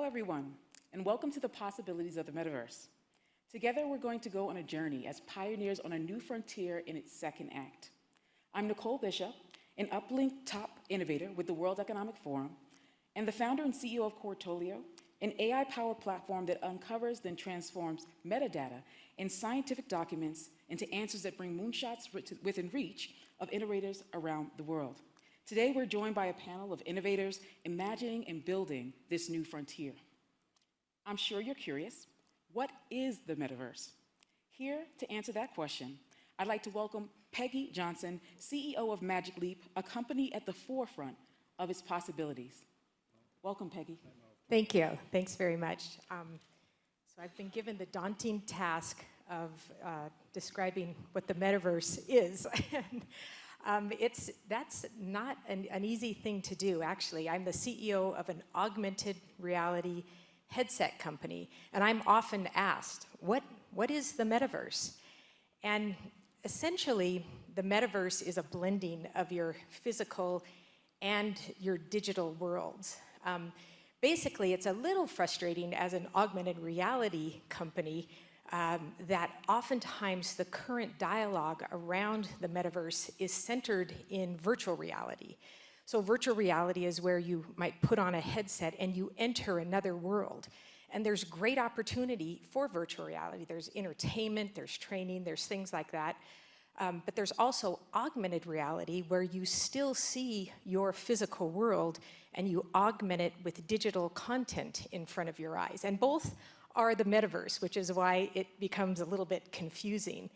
Hello, everyone, and welcome to the possibilities of the metaverse. Together, we're going to go on a journey as pioneers on a new frontier in its second act. I'm Nicole Bishop, an uplink top innovator with the World Economic Forum, and the founder and CEO of Cortolio, an AI-powered platform that uncovers then transforms metadata and scientific documents into answers that bring moonshots within reach of innovators around the world. Today, we're joined by a panel of innovators imagining and building this new frontier. I'm sure you're curious, what is the metaverse? Here to answer that question, I'd like to welcome Peggy Johnson, CEO of Magic Leap, a company at the forefront of its possibilities. Welcome, Peggy. Thank you. Thanks very much. So I've been given the daunting task of describing what the metaverse is. That's not an easy thing to do, actually. I'm the CEO of an augmented reality headset company, and I'm often asked, what is the metaverse? And essentially, the metaverse is a blending of your physical and your digital worlds. Basically, it's a little frustrating as an augmented reality company that oftentimes the current dialogue around the metaverse is centered in virtual reality. So virtual reality is where you might put on a headset and you enter another world. And there's great opportunity for virtual reality. There's entertainment, there's training, there's things like that. But there's also augmented reality where you still see your physical world and you augment it with digital content in front of your eyes. And both are the metaverse, which is why it becomes a little bit confusing.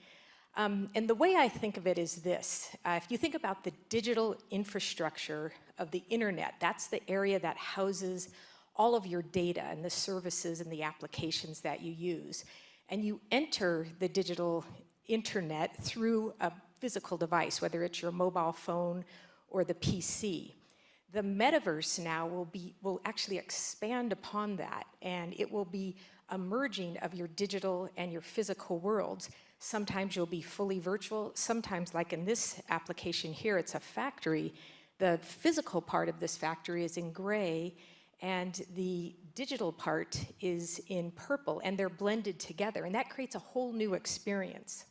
And the way I think of it is this. If you think about the digital infrastructure of the internet, that's the area that houses all of your data and the services and the applications that you use. And you enter the digital internet through a physical device, whether it's your mobile phone or the PC. The metaverse now will actually expand upon that, and it will be a merging of your digital and your physical worlds. Sometimes you'll be fully virtual, sometimes, like in this application here, it's a factory. The physical part of this factory is in gray, and the digital part is in purple, and they're blended together, and that creates a whole new experience.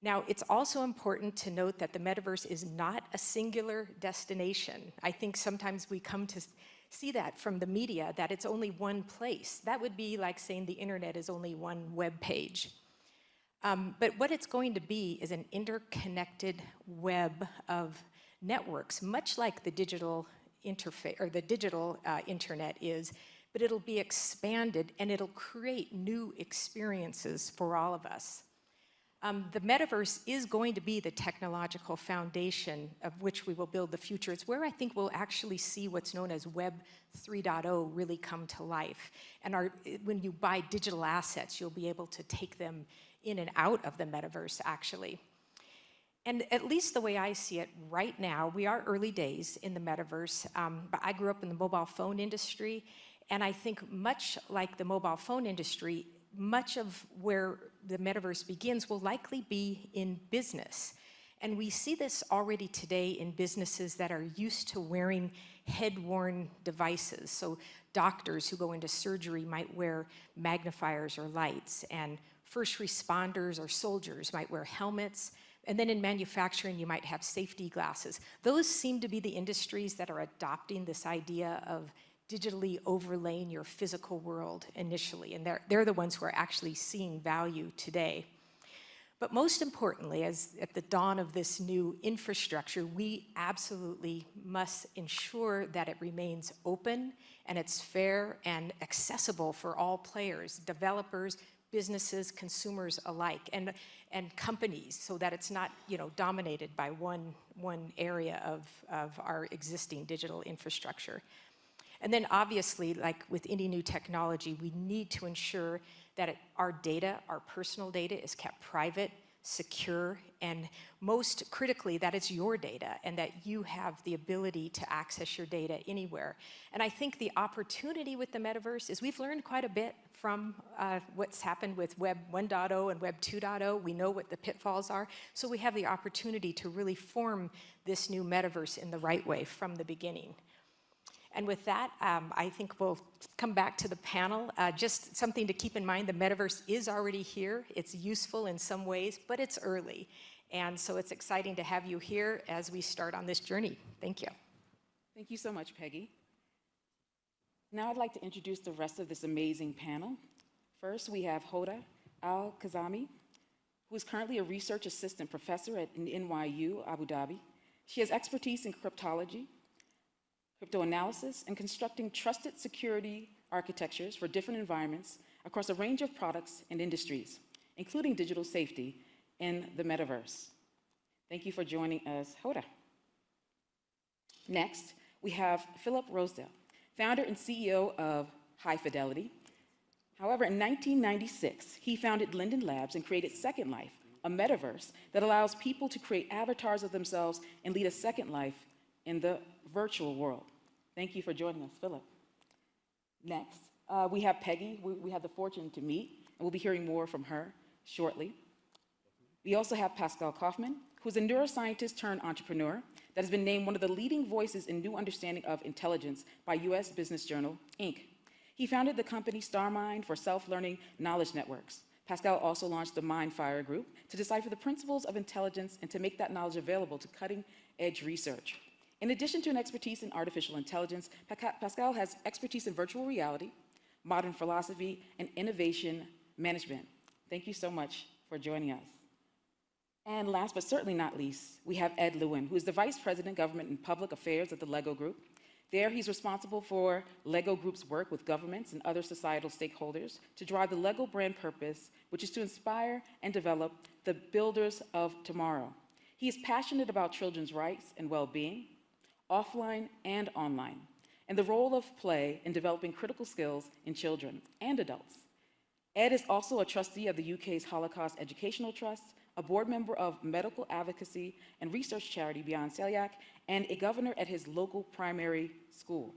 Now, it's also important to note that the metaverse is not a singular destination. I think sometimes we come to see that from the media, that it's only one place. That would be like saying the internet is only one web page. But what it's going to be is an interconnected web of networks, much like the digital interface or the digital internet is, but it'll be expanded and it'll create new experiences for all of us. The metaverse is going to be the technological foundation of which we will build the future. It's where I think we'll actually see what's known as Web 3.0 really come to life. And when you buy digital assets, you'll be able to take them in and out of the metaverse, actually. And at least the way I see it right now, we are early days in the metaverse, but I grew up in the mobile phone industry, and I think much like the mobile phone industry, much of where the metaverse begins will likely be in business. And we see this already today in businesses that are used to wearing head-worn devices. So doctors who go into surgery might wear magnifiers or lights, and first responders or soldiers might wear helmets. And then in manufacturing, you might have safety glasses. Those seem to be the industries that are adopting this idea of digitally overlaying your physical world initially, and they're the ones who are actually seeing value today. But most importantly, as at the dawn of this new infrastructure, we absolutely must ensure that it remains open and it's fair and accessible for all players, developers, businesses, consumers alike, and companies, so that it's not, dominated by one area of our existing digital infrastructure. And then obviously, like with any new technology, we need to ensure that our data, our personal data, is kept private, secure, and most critically, that it's your data and that you have the ability to access your data anywhere. And I think the opportunity with the metaverse is we've learned quite a bit from what's happened with Web 1.0 and Web 2.0. We know what the pitfalls are, so we have the opportunity to really form this new metaverse in the right way from the beginning. And with that, I think we'll come back to the panel. Just something to keep in mind, the metaverse is already here. It's useful in some ways, but it's early. And so it's exciting to have you here as we start on this journey. Thank you. Thank you so much, Peggy. Now I'd like to introduce the rest of this amazing panel. First, we have Hoda Al-Kazami, who is currently a research assistant professor at NYU, Abu Dhabi. She has expertise in cryptology, cryptoanalysis, and constructing trusted security architectures for different environments across a range of products and industries, including digital safety in the metaverse. Thank you for joining us, Hoda. Next, we have Philip Rosedale, founder and CEO of High Fidelity. However, in 1996, he founded Linden Labs and created Second Life, a metaverse that allows people to create avatars of themselves and lead a second life in the virtual world. Thank you for joining us, Philip. Next, we have Peggy. We had the fortune to meet, and we'll be hearing more from her shortly. We also have Pascal Kaufman, who's a neuroscientist turned entrepreneur that has been named one of the leading voices in new understanding of intelligence by US Business Journal, Inc. He founded the company StarMind for self-learning knowledge networks. Pascal also launched the MindFire Group to decipher the principles of intelligence and to make that knowledge available to cutting-edge research. In addition to an expertise in artificial intelligence, Pascal has expertise in virtual reality, modern philosophy, and innovation management. Thank you so much for joining us. And last but certainly not least, we have Ed Lewin, who is the Vice President, Government and Public Affairs at the LEGO Group. There, he's responsible for LEGO Group's work with governments and other societal stakeholders to drive the LEGO brand purpose, which is to inspire and develop the builders of tomorrow. He is passionate about children's rights and well-being, offline and online, and the role of play in developing critical skills in children and adults. Ed is also a trustee of the UK's Holocaust Educational Trust, a board member of medical advocacy and research charity Beyond Celiac, and a governor at his local primary school.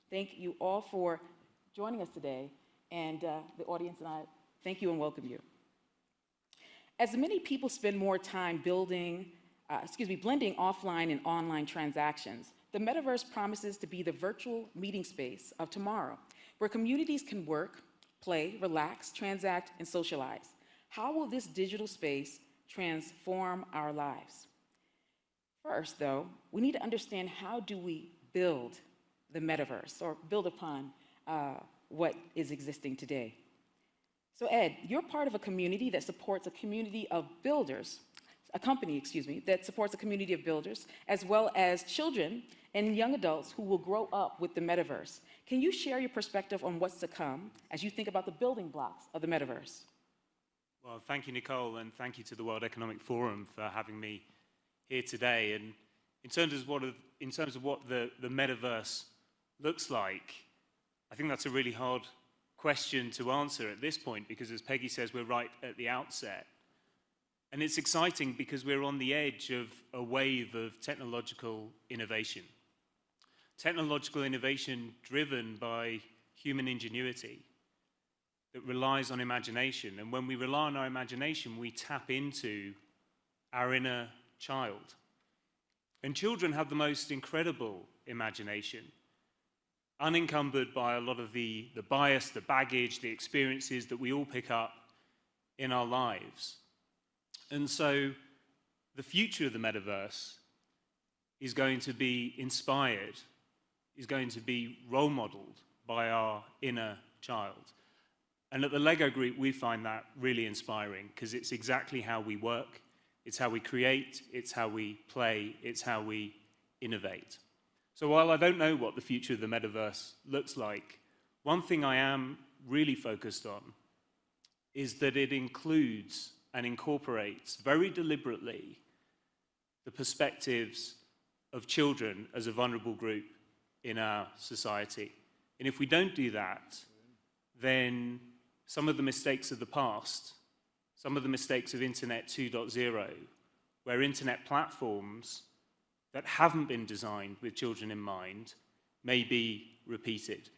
Thank you all for joining us today, and the audience and I thank you and welcome you. As many people spend more time blending offline and online transactions, the metaverse promises to be the virtual meeting space of tomorrow, where communities can work, play, relax, transact, and socialize. How will this digital space transform our lives? First, though, we need to understand, how do we build the metaverse or build upon what is existing today? So Ed, you're part of a community that supports a community of builders, a company that supports a community of builders, as well as children and young adults who will grow up with the metaverse. Can you share your perspective on what's to come as you think about the building blocks of the metaverse? Well, thank you, Nicole, and thank you to the World Economic Forum for having me here today. And in terms of what the metaverse looks like, I think that's a really hard question to answer at this point, because as Peggy says, we're right at the outset. And it's exciting because we're on the edge of a wave of technological innovation. Technological innovation driven by human ingenuity that relies on imagination. And when we rely on our imagination, we tap into our inner child. And children have the most incredible imagination, unencumbered by a lot of the bias, the baggage, the experiences that we all pick up in our lives. And so the future of the metaverse is going to be inspired, is going to be role modeled by our inner child. And at the LEGO Group, we find that really inspiring, because it's exactly how we work, it's how we create, it's how we play, it's how we innovate. So while I don't know what the future of the metaverse looks like, one thing I am really focused on is that it includes and incorporates very deliberately the perspectives of children as a vulnerable group in our society. And if we don't do that, then some of the mistakes of the past, some of the mistakes of Internet 2.0, where Internet platforms that haven't been designed with children in mind may be repeated.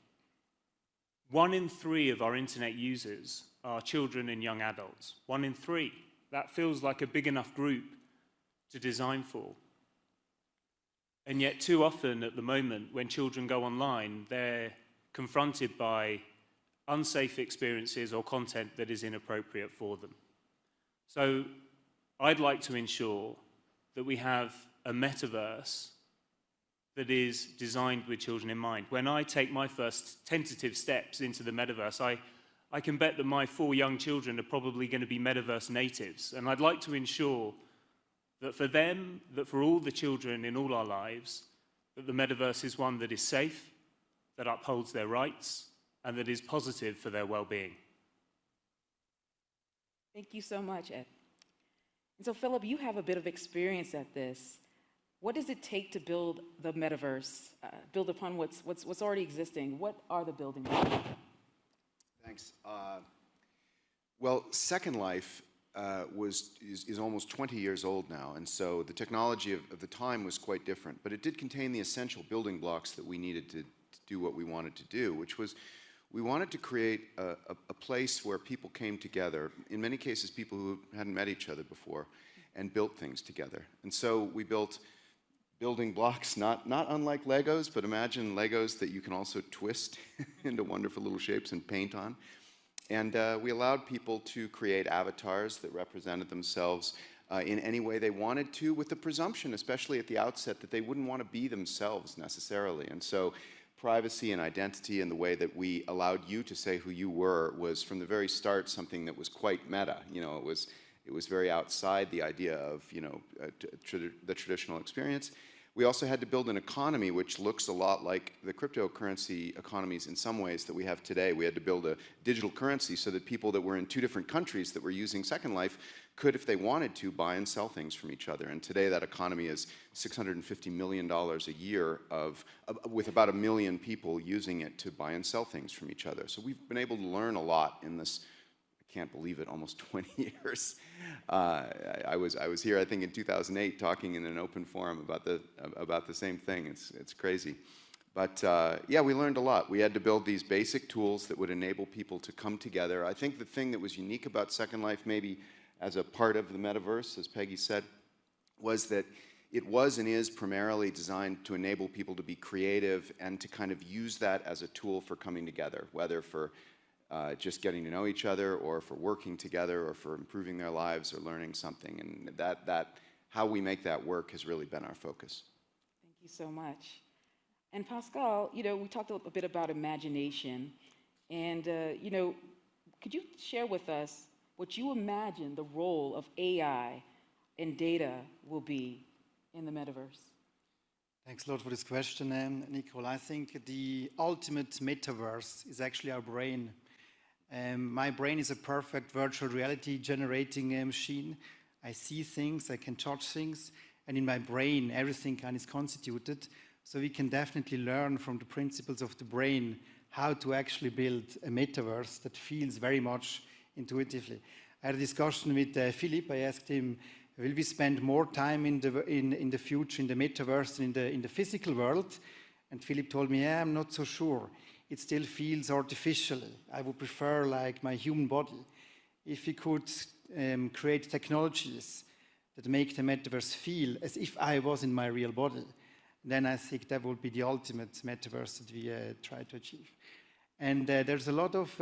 1 in 3 of our Internet users are children and young adults. 1 in 3. That feels like a big enough group to design for. And yet too often at the moment, when children go online, they're confronted by unsafe experiences or content that is inappropriate for them. So I'd like to ensure that we have a metaverse that is designed with children in mind. When I take my first tentative steps into the metaverse, I can bet that my 4 young children are probably going to be metaverse natives. And I'd like to ensure that for them, that for all the children in all our lives, that the metaverse is one that is safe, that upholds their rights, and that is positive for their well-being. Thank you so much, Ed. And so, Philip, you have a bit of experience at this. What does it take to build the metaverse, build upon what's already existing? What are the building blocks? Thanks. Well, Second Life is almost 20 years old now, and so the technology of the time was quite different, but it did contain the essential building blocks that we needed to do what we wanted to do, which was we wanted to create a place where people came together, in many cases people who hadn't met each other before, and built things together. And so we built building blocks, not unlike Legos, but imagine Legos that you can also twist into wonderful little shapes and paint on. And we allowed people to create avatars that represented themselves in any way they wanted to, with the presumption, especially at the outset, that they wouldn't want to be themselves necessarily. And so privacy and identity and the way that we allowed you to say who you were was from the very start something that was quite meta. You know, it was very outside the idea of, you know, the traditional experience. We also had to build an economy which looks a lot like the cryptocurrency economies in some ways that we have today. We had to build a digital currency so that people that were in 2 different countries that were using Second Life could, if they wanted to, buy and sell things from each other. And today that economy is $650 million a year with about 1 million people using it to buy and sell things from each other. So we've been able to learn a lot in this, I can't believe it, almost 20 years. I was here, I think, in 2008, talking in an open forum about the same thing. It's crazy. But yeah, we learned a lot. We had to build these basic tools that would enable people to come together. I think the thing that was unique about Second Life, maybe as a part of the metaverse, as Peggy said, was that it was and is primarily designed to enable people to be creative and to kind of use that as a tool for coming together, whether for just getting to know each other, or for working together, or for improving their lives, or learning something. And that how we make that work has really been our focus. Thank you so much. And Pascal, you know, we talked a bit about imagination, and you know, could you share with us what you imagine the role of AI and data will be in the metaverse? Thanks a lot for this question, Nicole. I think the ultimate metaverse is actually our brain. My brain is a perfect virtual reality generating machine. I see things, I can touch things, and in my brain everything kind of is constituted. So we can definitely learn from the principles of the brain how to actually build a metaverse that feels very much intuitively. I had a discussion with Philip. I asked him, will we spend more time in the future, in the metaverse, in the physical world? And Philip told me, yeah, I'm not so sure. It still feels artificial. I would prefer like my human body. If we could create technologies that make the metaverse feel as if I was in my real body, then I think that would be the ultimate metaverse that we try to achieve. And there's a lot of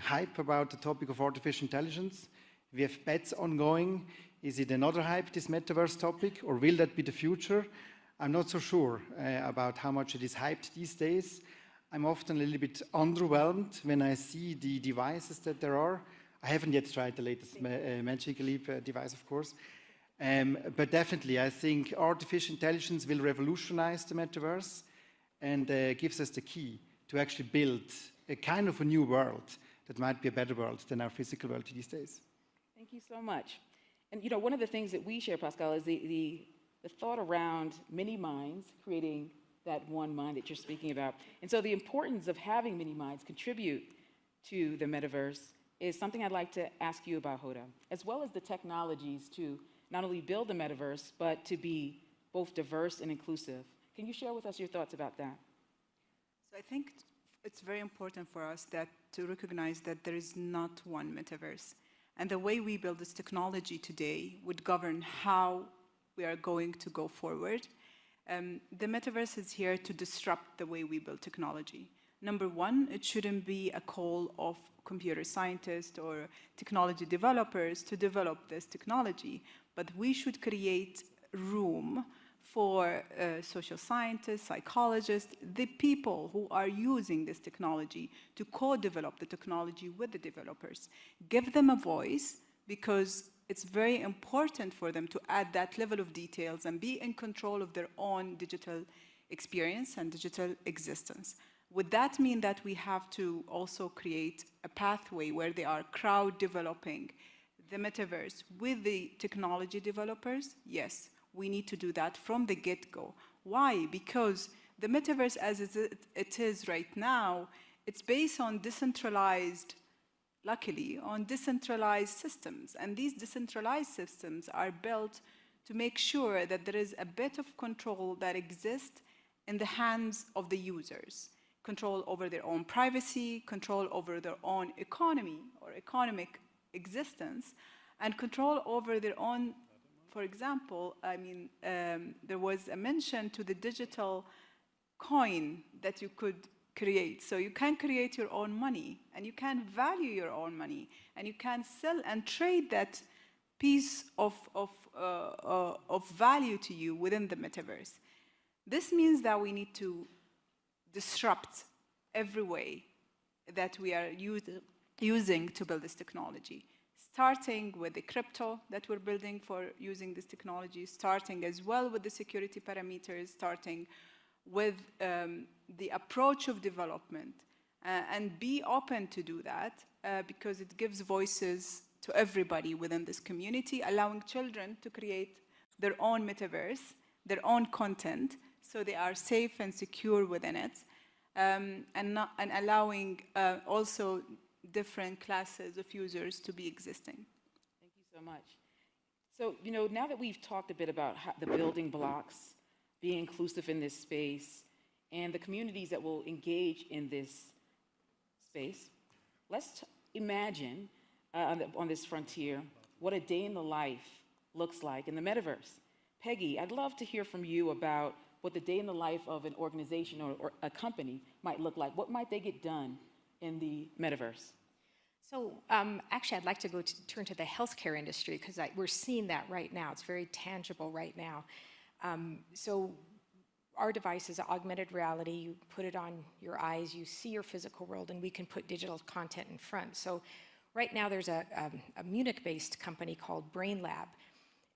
hype about the topic of artificial intelligence. We have bets ongoing. Is it another hype, this metaverse topic, or will that be the future? I'm not so sure about how much it is hyped these days. I'm often a little bit underwhelmed when I see the devices that there are. I haven't yet tried the latest Magic Leap device, of course. But definitely, I think artificial intelligence will revolutionize the metaverse and gives us the key to actually build a kind of a new world that might be a better world than our physical world these days. Thank you so much. And you know, one of the things that we share, Pascal, is the thought around many minds, creating that one mind that you're speaking about. And so the importance of having many minds contribute to the metaverse is something I'd like to ask you about, Hoda, as well as the technologies to not only build the metaverse, but to be both diverse and inclusive. Can you share with us your thoughts about that? So I think it's very important for us to recognize that there is not one metaverse. And the way we build this technology today would govern how we are going to go forward. The metaverse is here to disrupt the way we build technology. Number one, it shouldn't be a call of computer scientists or technology developers to develop this technology, but we should create room for social scientists, psychologists, the people who are using this technology to co-develop the technology with the developers. Give them a voice, because it's very important for them to add that level of details and be in control of their own digital experience and digital existence. Would that mean that we have to also create a pathway where they are crowd developing the metaverse with the technology developers? Yes, we need to do that from the get-go. Why? Because the metaverse as it is right now, it's based on decentralized, luckily, on decentralized systems. And these decentralized systems are built to make sure that there is a bit of control that exists in the hands of the users. Control over their own privacy, control over their own economy or economic existence, and control over their own, for example, there was a mention to the digital coin that you could create. So you can create your own money, and you can value your own money, and you can sell and trade that piece of value to you within the metaverse. This means that we need to disrupt every way that we are using to build this technology, starting with the crypto that we're building for using this technology, starting as well with the security parameters, starting with the approach of development, and be open to do that because it gives voices to everybody within this community, allowing children to create their own metaverse, their own content, so they are safe and secure within it, and allowing also different classes of users to be existing. Thank you so much. So, now that we've talked a bit about the building blocks, being inclusive in this space, and the communities that will engage in this space, let's imagine on this frontier what a day in the life looks like in the metaverse. Peggy, I'd love to hear from you about what the day in the life of an organization or a company might look like. What might they get done in the metaverse? So actually, I'd like to turn to the healthcare industry, because we're seeing that right now. It's very tangible right now. So our device is augmented reality. You put it on your eyes, you see your physical world, and we can put digital content in front. So right now there's a Munich-based company called Brain Lab,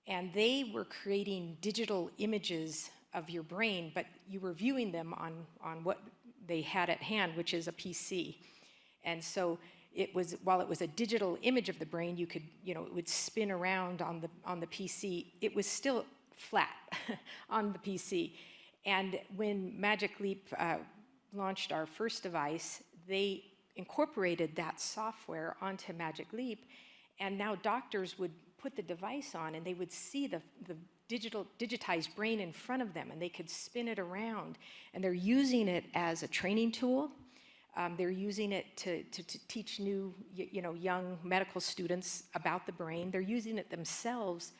and they were creating digital images of your brain, but you were viewing them on what they had at hand, which is a PC. And so while it was a digital image of the brain, you could, it would spin around on the PC. It was still flat on the PC. And when Magic Leap launched our first device, they incorporated that software onto Magic Leap, and now doctors would put the device on and they would see the digitized brain in front of them, and they could spin it around. And they're using it as a training tool. They're using it to teach new, young medical students about the brain. They're using it themselves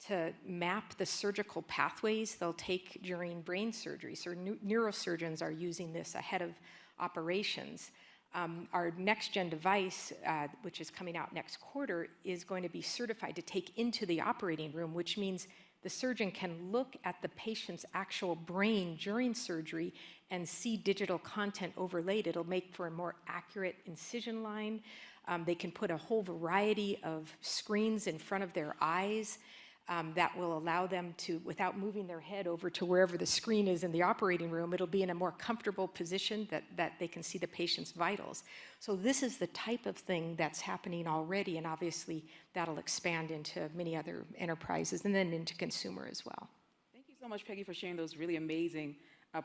to map the surgical pathways they'll take during brain surgery. So neurosurgeons are using this ahead of operations. Our next-gen device, which is coming out next quarter, is going to be certified to take into the operating room, which means the surgeon can look at the patient's actual brain during surgery and see digital content overlaid. It'll make for a more accurate incision line. They can put a whole variety of screens in front of their eyes that will allow them to, without moving their head over to wherever the screen is in the operating room, it'll be in a more comfortable position that they can see the patient's vitals. So this is the type of thing that's happening already, and obviously that'll expand into many other enterprises and then into consumer as well. Thank you so much, Peggy, for sharing those really amazing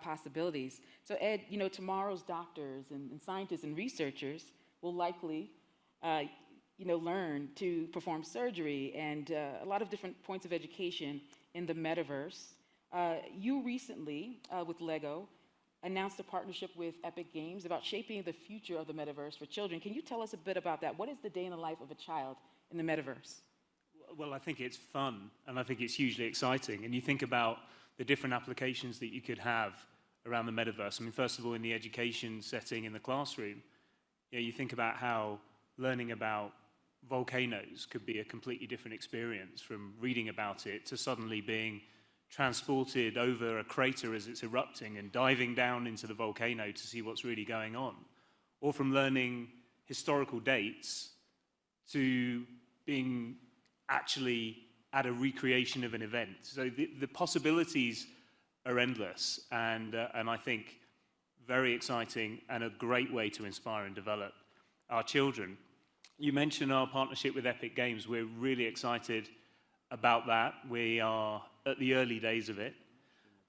possibilities. So Ed, tomorrow's doctors and scientists and researchers will likely learn to perform surgery and a lot of different points of education in the metaverse. You recently, with Lego, announced a partnership with Epic Games about shaping the future of the metaverse for children. Can you tell us a bit about that? What is the day in the life of a child in the metaverse? Well, I think it's fun, and I think it's hugely exciting. And you think about the different applications that you could have around the metaverse. I mean, first of all, in the education setting in the classroom, you think about how learning about volcanoes could be a completely different experience from reading about it to suddenly being transported over a crater as it's erupting and diving down into the volcano to see what's really going on. Or from learning historical dates to being actually at a recreation of an event. So the possibilities are endless, and I think very exciting and a great way to inspire and develop our children. You mentioned our partnership with Epic Games. We're really excited about that. We are at the early days of it,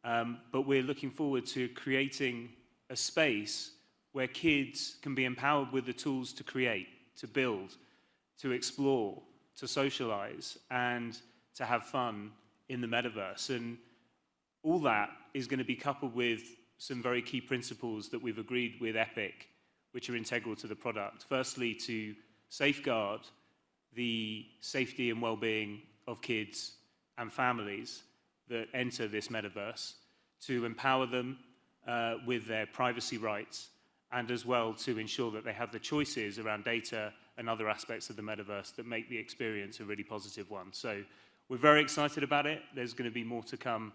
but we're looking forward to creating a space where kids can be empowered with the tools to create, to build, to explore, to socialize, and to have fun in the metaverse. And all that is going to be coupled with some very key principles that we've agreed with Epic, which are integral to the product. Firstly, to safeguard the safety and well-being of kids and families that enter this metaverse, to empower them with their privacy rights, and as well to ensure that they have the choices around data and other aspects of the metaverse that make the experience a really positive one. So we're very excited about it. There's going to be more to come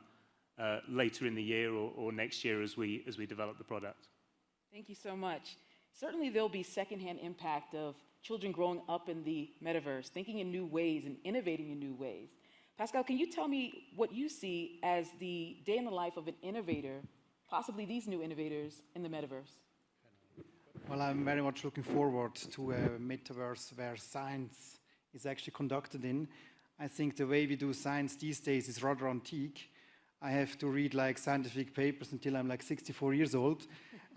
later in the year or next year as we develop the product. Thank you so much. Certainly there'll be secondhand impact of children growing up in the metaverse, thinking in new ways and innovating in new ways. Pascal, can you tell me what you see as the day in the life of an innovator, possibly these new innovators in the metaverse? Well, I'm very much looking forward to a metaverse where science is actually conducted in. I think the way we do science these days is rather antique. I have to read like scientific papers until I'm like 64 years old,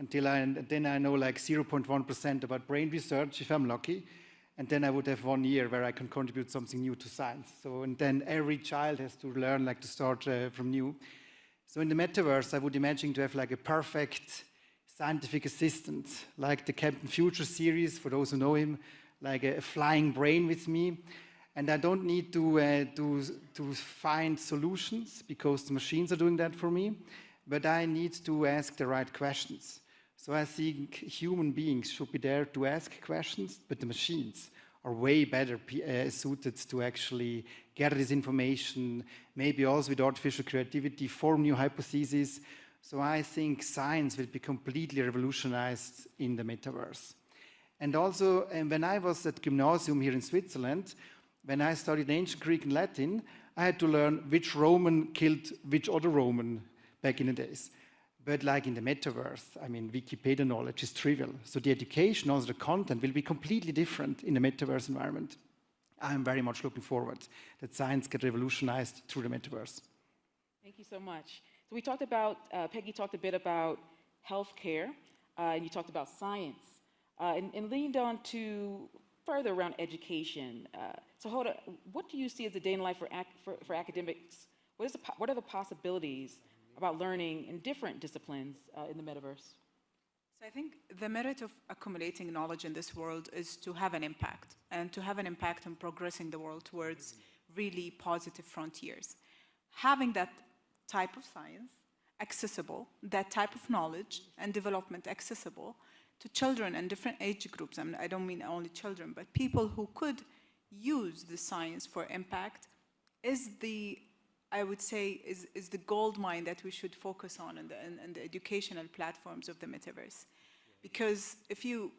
then I know like 0.1% about brain research if I'm lucky, and then I would have 1 year where I can contribute something new to science. So, and then every child has to learn like to start from new. So in the metaverse, I would imagine to have like a perfect scientific assistant, like the Captain Future series, for those who know him, like a flying brain with me. And I don't need to find solutions because the machines are doing that for me, but I need to ask the right questions. So I think human beings should be there to ask questions, but the machines are way better suited to actually gather this information, maybe also with artificial creativity, form new hypotheses. So I think science will be completely revolutionized in the metaverse. And also, when I was at Gymnasium here in Switzerland, when I studied ancient Greek and Latin, I had to learn which Roman killed which other Roman back in the days. But like in the metaverse, I mean, Wikipedia knowledge is trivial. So the education, also the content, will be completely different in the metaverse environment. I'm very much looking forward that science get revolutionized through the metaverse. Thank you so much. So we talked about, Peggy talked a bit about healthcare, and you talked about science, and leaned on to further around education. So Hoda, what do you see as a day in life for academics? What are the possibilities about learning in different disciplines in the metaverse? So I think the merit of accumulating knowledge in this world is to have an impact, and to have an impact in progressing the world towards really positive frontiers. Having that type of science accessible, that type of knowledge and development accessible to children and different age groups, I mean, I don't mean only children, but people who could use the science for impact is the, I would say, is the gold mine that we should focus on in the educational platforms of the metaverse. Because if you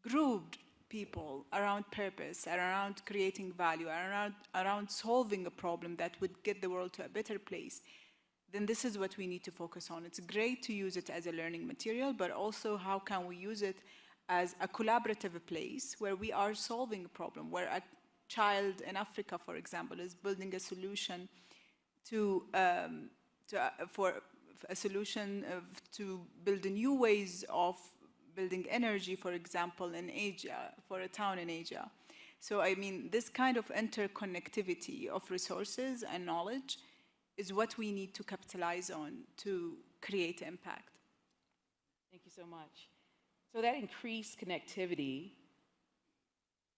grouped people around purpose, around creating value, around solving a problem that would get the world to a better place, then this is what we need to focus on. It's great to use it as a learning material, but also how can we use it as a collaborative place where we are solving a problem, where a child in Africa, for example, is building a solution to build new ways of building energy, for example, in Asia, for a town in Asia. So I mean, this kind of interconnectivity of resources and knowledge is what we need to capitalize on to create impact. Thank you so much. So that increased connectivity,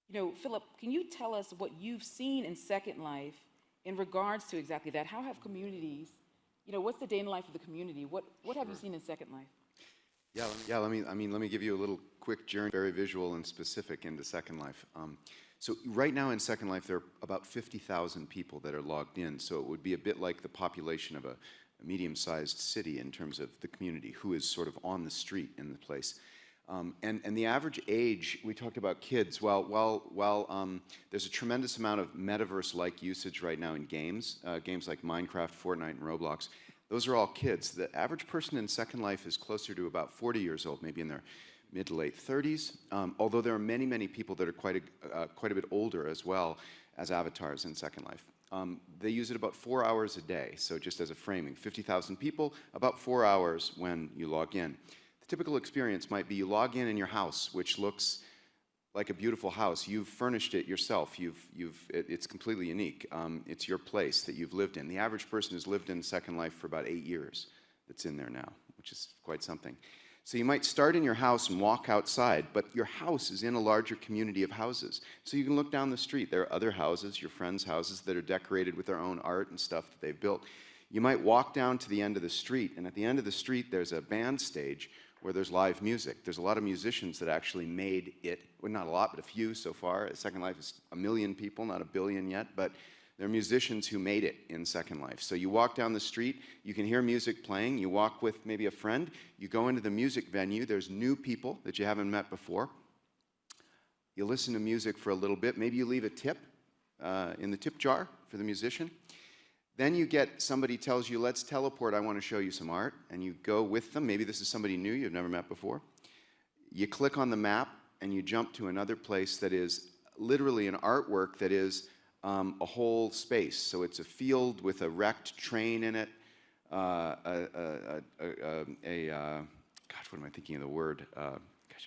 you know, Philip, can you tell us what you've seen in Second Life in regards to exactly that, how have communities, what's the day in the life of the community? What have you seen in Second Life? Let me give you a little quick journey, very visual and specific into Second Life. So right now in Second Life, there are about 50,000 people that are logged in. So it would be a bit like the population of a medium-sized city in terms of the community, who is sort of on the street in the place. And the average age, we talked about kids. While there's a tremendous amount of metaverse-like usage right now in games, games like Minecraft, Fortnite, and Roblox, those are all kids. The average person in Second Life is closer to about 40 years old, maybe in their mid to late 30s, although there are many, many people that are quite a bit older as well as avatars in Second Life. They use it about 4 hours a day, so just as a framing, 50,000 people, about 4 hours when you log in. The typical experience might be you log in your house, which looks like a beautiful house. You've furnished it yourself. It's completely unique. It's your place that you've lived in. The average person has lived in Second Life for about 8 years that's in there now, which is quite something. So you might start in your house and walk outside, but your house is in a larger community of houses. So you can look down the street. There are other houses, your friends' houses, that are decorated with their own art and stuff that they've built. You might walk down to the end of the street, and at the end of the street there's a band stage where there's live music. There's a lot of musicians that actually made it, well, not a lot, but a few so far. Second Life is 1 million people, not 1 billion yet, but there are musicians who made it in Second Life. So you walk down the street, you can hear music playing, you walk with maybe a friend, you go into the music venue, there's new people that you haven't met before. You listen to music for a little bit, maybe you leave a tip in the tip jar for the musician. Then you get somebody tells you, let's teleport, I want to show you some art, and you go with them. Maybe this is somebody new you've never met before. You click on the map and you jump to another place that is literally an artwork that is a whole space. So it's a field with a wrecked train in it, gosh, what am I thinking of the word?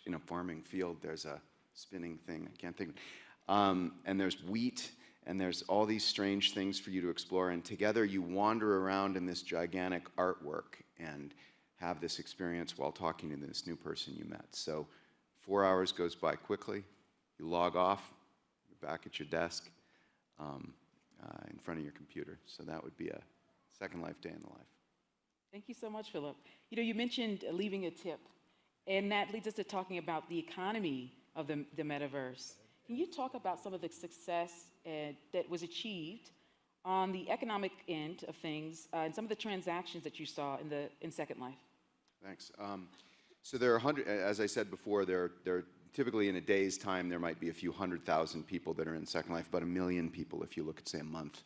In a farming field, there's a spinning thing, I can't think of it. And there's wheat, and there's all these strange things for you to explore, and together you wander around in this gigantic artwork and have this experience while talking to this new person you met. So 4 hours goes by quickly, you log off, you're back at your desk, in front of your computer. So that would be a Second Life day in the life. Thank you so much, Philip. You mentioned leaving a tip, and that leads us to talking about the economy of the metaverse. Can you talk about some of the success that was achieved on the economic end of things and some of the transactions that you saw in Second Life? Thanks. So there are as I said before, there are typically in a day's time, there might be a few 100,000 people that are in Second Life, about 1 million people if you look at, say, a month.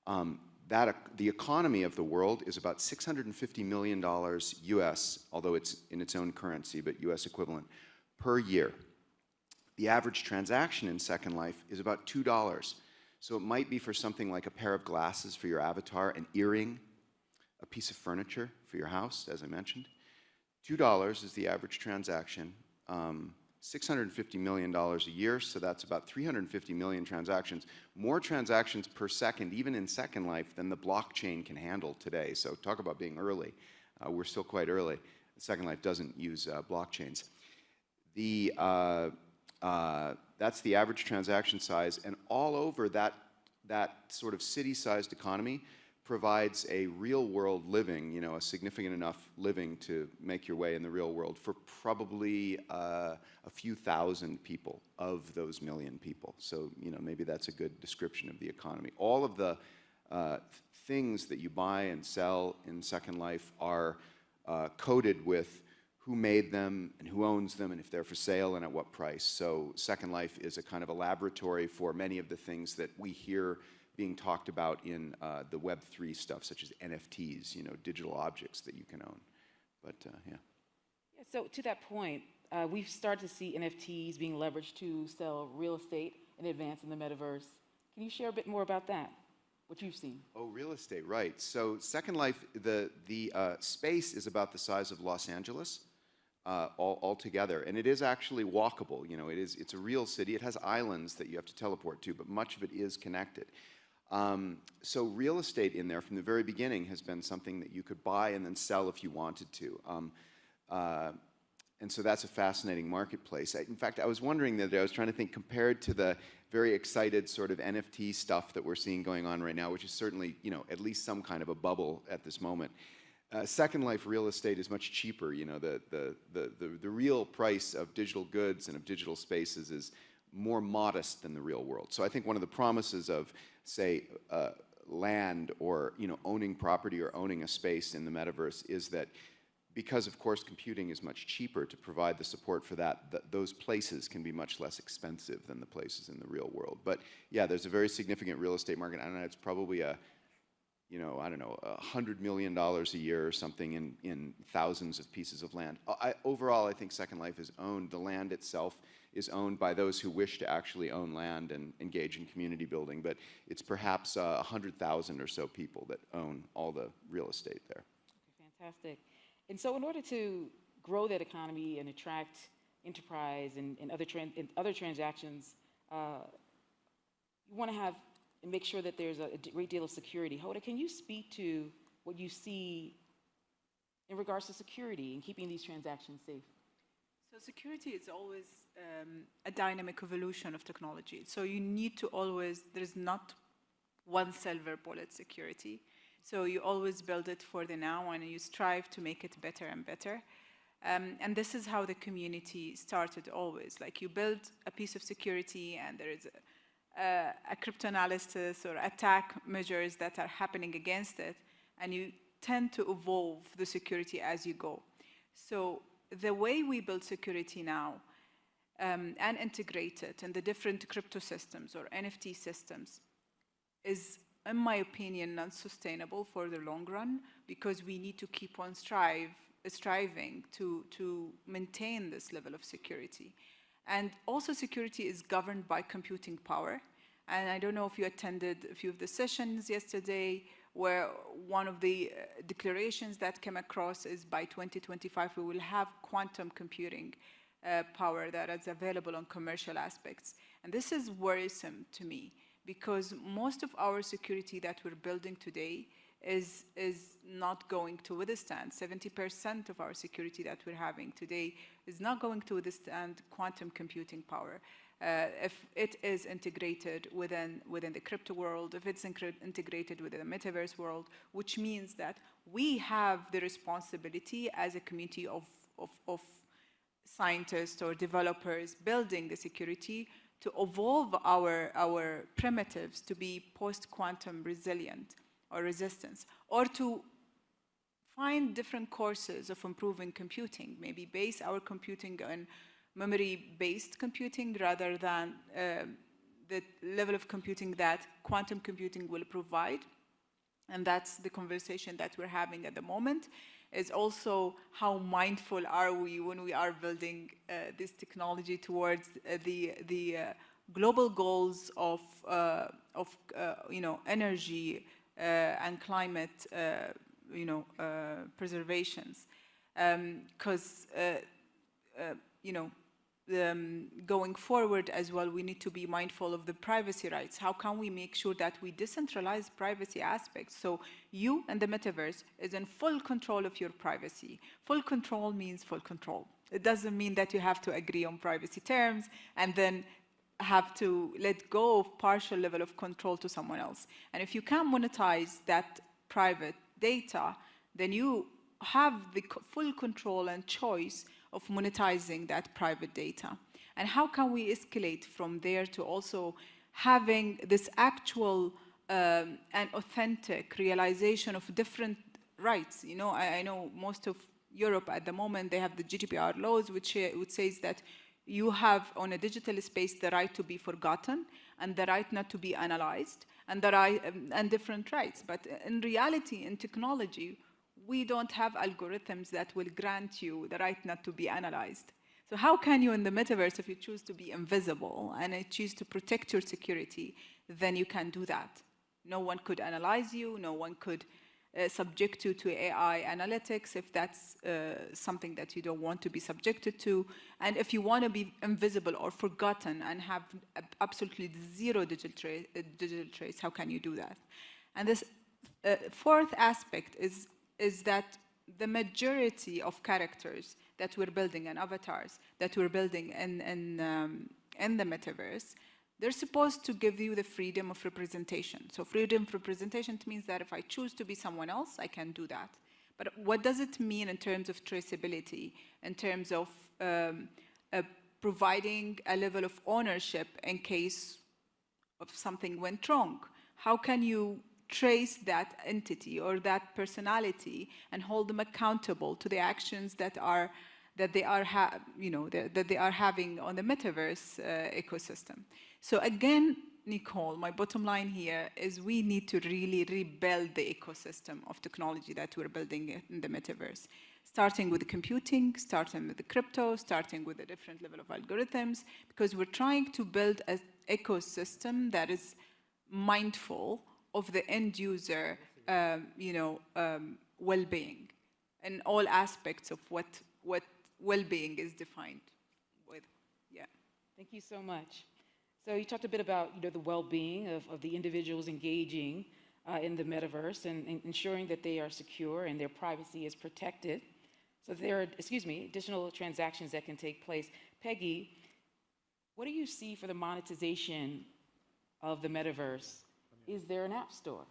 The economy of the world is about $650 million US, although it's in its own currency, but US equivalent, per year. The average transaction in Second Life is about $2. So it might be for something like a pair of glasses for your avatar, an earring, a piece of furniture for your house, as I mentioned. $2 is the average transaction. $650 million a year, so that's about 350 million transactions. More transactions per second, even in Second Life, than the blockchain can handle today. So talk about being early. We're still quite early. Second Life doesn't use blockchains. That's the average transaction size, and all over that sort of city-sized economy provides a real-world living, a significant enough living to make your way in the real world for probably a few thousand people of those 1 million people. So, maybe that's a good description of the economy. All of the things that you buy and sell in Second Life are coded with who made them and who owns them and if they're for sale and at what price. So Second Life is a kind of a laboratory for many of the things that we hear being talked about in the Web3 stuff, such as NFTs, digital objects that you can own. But yeah. So to that point, we've started to see NFTs being leveraged to sell real estate and advance in the metaverse. Can you share a bit more about that, what you've seen? Oh, real estate, right. So Second Life, the space is about the size of Los Angeles altogether, and it is actually walkable. It's a real city. It has islands that you have to teleport to, but much of it is connected. So real estate in there from the very beginning has been something that you could buy and then sell if you wanted to. And so that's a fascinating marketplace. In fact, I was wondering that I was trying to think, compared to the very excited sort of NFT stuff that we're seeing going on right now, which is certainly, you know, at least some kind of a bubble at this moment. Second Life real estate is much cheaper. You know, the real price of digital goods and of digital spaces is more modest than the real world. So I think one of the promises of, say, land or, you know, owning property or owning a space in the metaverse is that, because of course computing is much cheaper to provide the support for that, those places can be much less expensive than the places in the real world. But yeah, there's a very significant real estate market. I don't know, it's probably a, you know, I don't know, $100 million a year or something in thousands of pieces of land. Overall, I think Second Life is owned. The land itself is owned by those who wish to actually own land and engage in community building, but it's perhaps 100,000 or so people that own all the real estate there. Okay, fantastic. And so in order to grow that economy and attract enterprise and other transactions, you want to have and make sure that there's a great deal of security. Hoda, can you speak to what you see in regards to security and keeping these transactions safe? So security is always a dynamic evolution of technology. So you need to always, there's not one silver bullet security. So you always build it for the now and you strive to make it better and better. And this is how the community started always. Like you build a piece of security and there is a cryptanalysis or attack measures that are happening against it, and you tend to evolve the security as you go. So the way we build security now and integrate it in the different crypto systems or NFT systems is, in my opinion, not sustainable for the long run, because we need to keep on striving to maintain this level of security. And also security is governed by computing power. And I don't know if you attended a few of the sessions yesterday, where one of the declarations that came across is by 2025 we will have quantum computing power that is available on commercial aspects. And this is worrisome to me, because most of our security that we're building today is not going to withstand. 70% of our security that we're having today is not going to withstand quantum computing power. If it is integrated within the crypto world, if it's integrated within the metaverse world, which means that we have the responsibility as a community of scientists or developers building the security to evolve our primitives to be post-quantum resilient or resistance, or to find different courses of improving computing, maybe base our computing on memory-based computing rather than the level of computing that quantum computing will provide. And that's the conversation that we're having at the moment, is also how mindful are we when we are building this technology towards the global goals of energy and climate preservations, because going forward as well, we need to be mindful of the privacy rights. How can we make sure that we decentralize privacy aspects, so you and the metaverse is in full control of your privacy? Full control means full control. It doesn't mean that you have to agree on privacy terms and then have to let go of partial level of control to someone else. And if you can monetize that private data, then you have the full control and choice of monetizing that private data. And how can we escalate from there to also having this actual and authentic realization of different rights? You know, I know most of Europe at the moment, they have the GDPR laws, which says that you have on a digital space the right to be forgotten and the right not to be analyzed and the right and different rights. But in reality, in technology, we don't have algorithms that will grant you the right not to be analyzed. So how can you in the metaverse, if you choose to be invisible and you choose to protect your security, then you can do that. No one could analyze you, no one could subject you to AI analytics if that's something that you don't want to be subjected to. And if you want to be invisible or forgotten and have absolutely zero digital trace, how can you do that? And this fourth aspect is that the majority of characters that we're building and avatars that we're building in the metaverse, they're supposed to give you the freedom of representation. So freedom of representation means that if I choose to be someone else, I can do that. But what does it mean in terms of traceability, in terms of providing a level of ownership in case of something went wrong? How can you trace that entity or that personality and hold them accountable to the actions that they are having on the metaverse ecosystem? So again, Nicole, my bottom line here is we need to really rebuild the ecosystem of technology that we're building in the metaverse, starting with the computing, starting with the crypto, starting with a different level of algorithms, because we're trying to build an ecosystem that is mindful of the end user, well-being, and all aspects of what well-being is defined with. Yeah. Thank you so much. So you talked a bit about the well-being of the individuals engaging in the metaverse and ensuring that they are secure and their privacy is protected. So there are, additional transactions that can take place. Peggy, what do you see for the monetization of the metaverse? Is there an app store?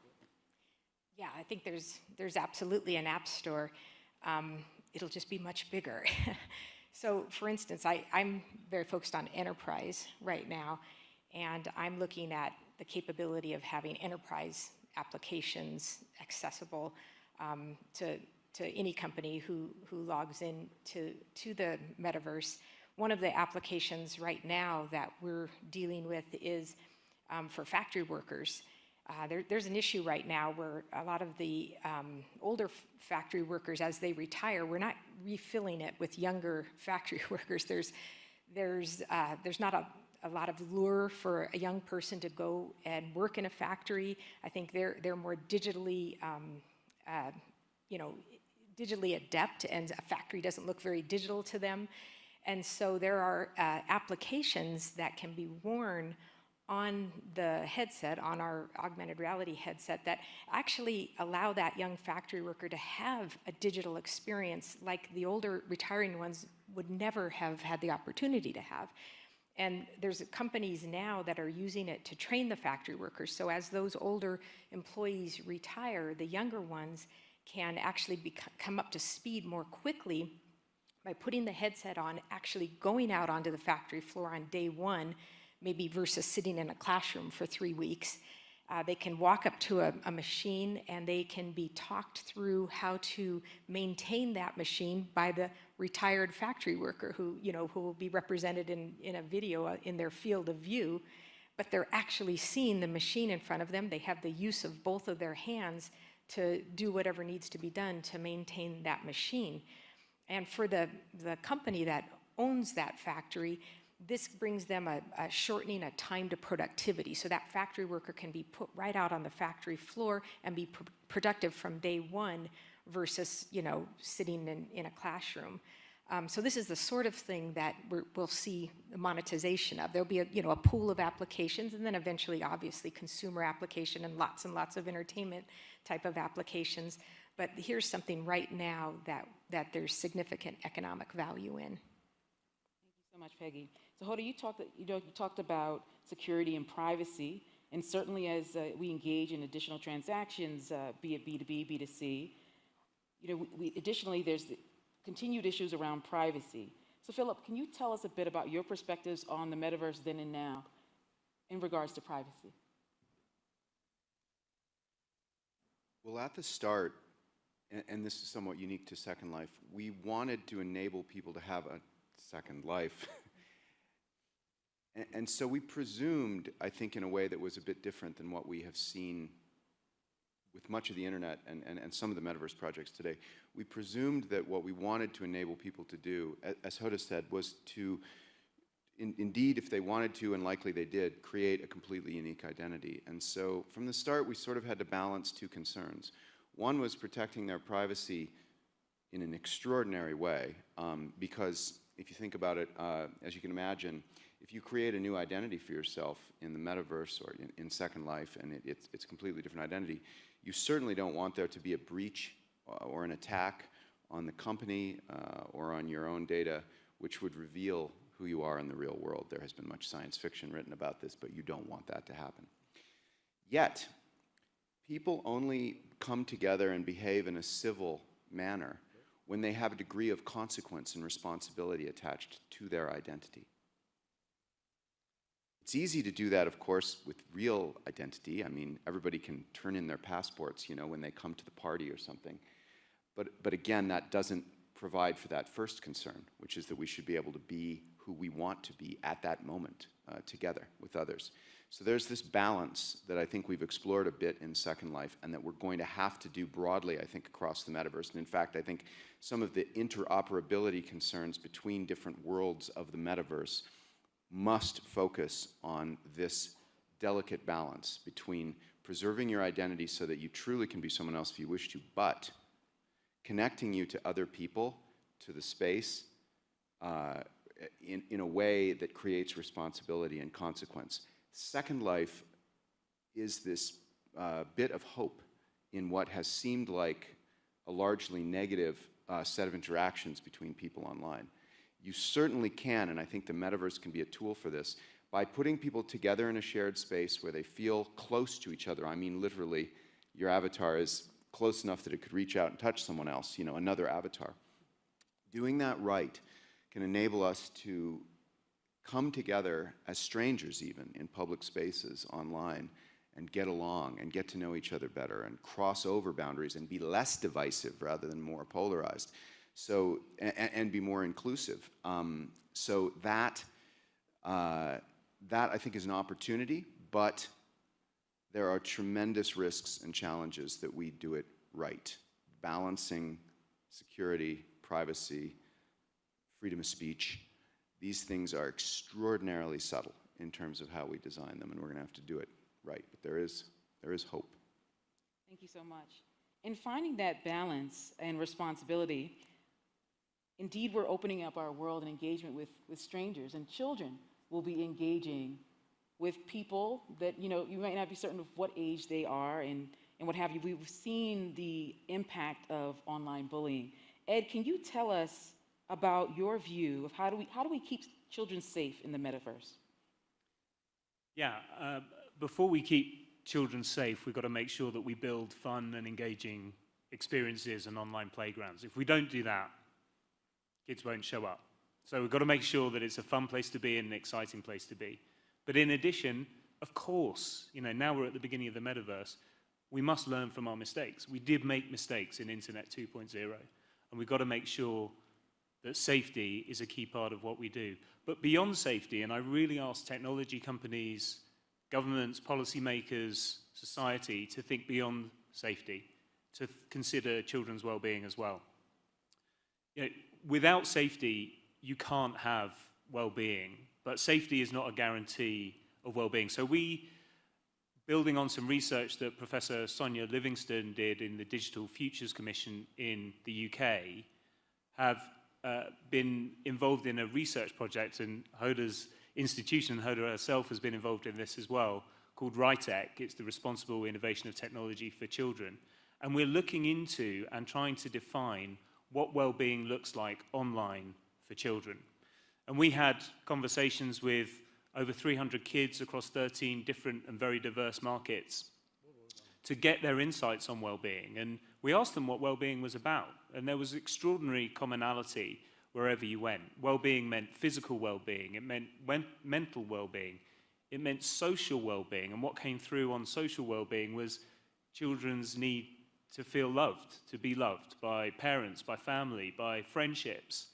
Yeah, I think there's absolutely an app store. It'll just be much bigger. So for instance, I'm very focused on enterprise right now, and I'm looking at the capability of having enterprise applications accessible to any company who logs in to the metaverse. One of the applications right now that we're dealing with is for factory workers. There's an issue right now where a lot of the older factory workers, as they retire, we're not refilling it with younger factory workers. There's not a lot of lure for a young person to go and work in a factory. I think they're more digitally, digitally adept, and a factory doesn't look very digital to them. And so there are applications that can be worn on the headset, on our augmented reality headset, that actually allow that young factory worker to have a digital experience like the older retiring ones would never have had the opportunity to have. And there's companies now that are using it to train the factory workers. So as those older employees retire, the younger ones can actually come up to speed more quickly by putting the headset on, actually going out onto the factory floor on day one, maybe versus sitting in a classroom for 3 weeks. They can walk up to a machine and they can be talked through how to maintain that machine by the retired factory worker who will be represented in a video in their field of view, but they're actually seeing the machine in front of them. They have the use of both of their hands to do whatever needs to be done to maintain that machine. And for the company that owns that factory, this brings them a shortening a time to productivity. So that factory worker can be put right out on the factory floor and be productive from day one versus, sitting in a classroom. So this is the sort of thing that we'll see the monetization of. There'll be a pool of applications, and then eventually, obviously, consumer application and lots of entertainment type of applications. But here's something right now that there's significant economic value in. Thank you so much, Peggy. So Hoda, you talked about security and privacy, and certainly as we engage in additional transactions, be it B2B, B2C, additionally there's the continued issues around privacy. So Philip, can you tell us a bit about your perspectives on the metaverse then and now in regards to privacy? Well, at the start, and this is somewhat unique to Second Life, we wanted to enable people to have a second life. And so we presumed, I think, in a way that was a bit different than what we have seen with much of the internet and some of the metaverse projects today. We presumed that what we wanted to enable people to do, as Hoda said, was to, indeed, if they wanted to, and likely they did, create a completely unique identity. And so from the start, we sort of had to balance two concerns. One was protecting their privacy in an extraordinary way, because if you think about it, as you can imagine, if you create a new identity for yourself in the metaverse or in Second Life, and it's a completely different identity, you certainly don't want there to be a breach or an attack on the company or on your own data, which would reveal who you are in the real world. There has been much science fiction written about this, but you don't want that to happen. Yet, people only come together and behave in a civil manner when they have a degree of consequence and responsibility attached to their identity. It's easy to do that, of course, with real identity. I mean, everybody can turn in their passports, you know, when they come to the party or something. But again, that doesn't provide for that first concern, which is that we should be able to be who we want to be at that moment together with others. So there's this balance that I think we've explored a bit in Second Life and that we're going to have to do broadly, I think, across the metaverse. And in fact, I think some of the interoperability concerns between different worlds of the metaverse must focus on this delicate balance between preserving your identity so that you truly can be someone else if you wish to, but connecting you to other people, to the space, in a way that creates responsibility and consequence. Second Life is this bit of hope in what has seemed like a largely negative set of interactions between people online. You certainly can, and I think the metaverse can be a tool for this, by putting people together in a shared space where they feel close to each other. I mean, literally, your avatar is close enough that it could reach out and touch someone else, you know, another avatar. Doing that right can enable us to come together as strangers even in public spaces online and get along and get to know each other better and cross over boundaries and be less divisive rather than more polarized. So, and be more inclusive. So that I think is an opportunity, but there are tremendous risks and challenges that we do it right. Balancing security, privacy, freedom of speech. These things are extraordinarily subtle in terms of how we design them, and we're going to have to do it right. But there is hope. Thank you so much. In finding that balance and responsibility, indeed, we're opening up our world and engagement with strangers, and children will be engaging with people that, you know, you might not be certain of what age they are and what have you. We've seen the impact of online bullying. Ed, can you tell us about your view of how do we keep children safe in the metaverse? Yeah, before we keep children safe, we've got to make sure that we build fun and engaging experiences and online playgrounds. If we don't do that, kids won't show up. So we've got to make sure that it's a fun place to be and an exciting place to be. But in addition, of course, you know, now we're at the beginning of the metaverse, we must learn from our mistakes. We did make mistakes in Internet 2.0, and we've got to make sure that safety is a key part of what we do. But beyond safety, and I really ask technology companies, governments, policymakers, society to think beyond safety, to consider children's well-being as well. You know, without safety, you can't have well-being, but safety is not a guarantee of well-being. So we, building on some research that Professor Sonia Livingston did in the Digital Futures Commission in the UK, have been involved in a research project, and Hoda's institution, Hoda herself, has been involved in this as well, called RITEC. It's the Responsible Innovation of Technology for Children. And we're looking into and trying to define what well-being looks like online for children. And we had conversations with over 300 kids across 13 different and very diverse markets to get their insights on well-being. And we asked them what well-being was about, and there was extraordinary commonality wherever you went. Well-being meant physical well-being, it meant mental well-being, it meant social well-being, and what came through on social well-being was children's need to feel loved, to be loved by parents, by family, by friendships.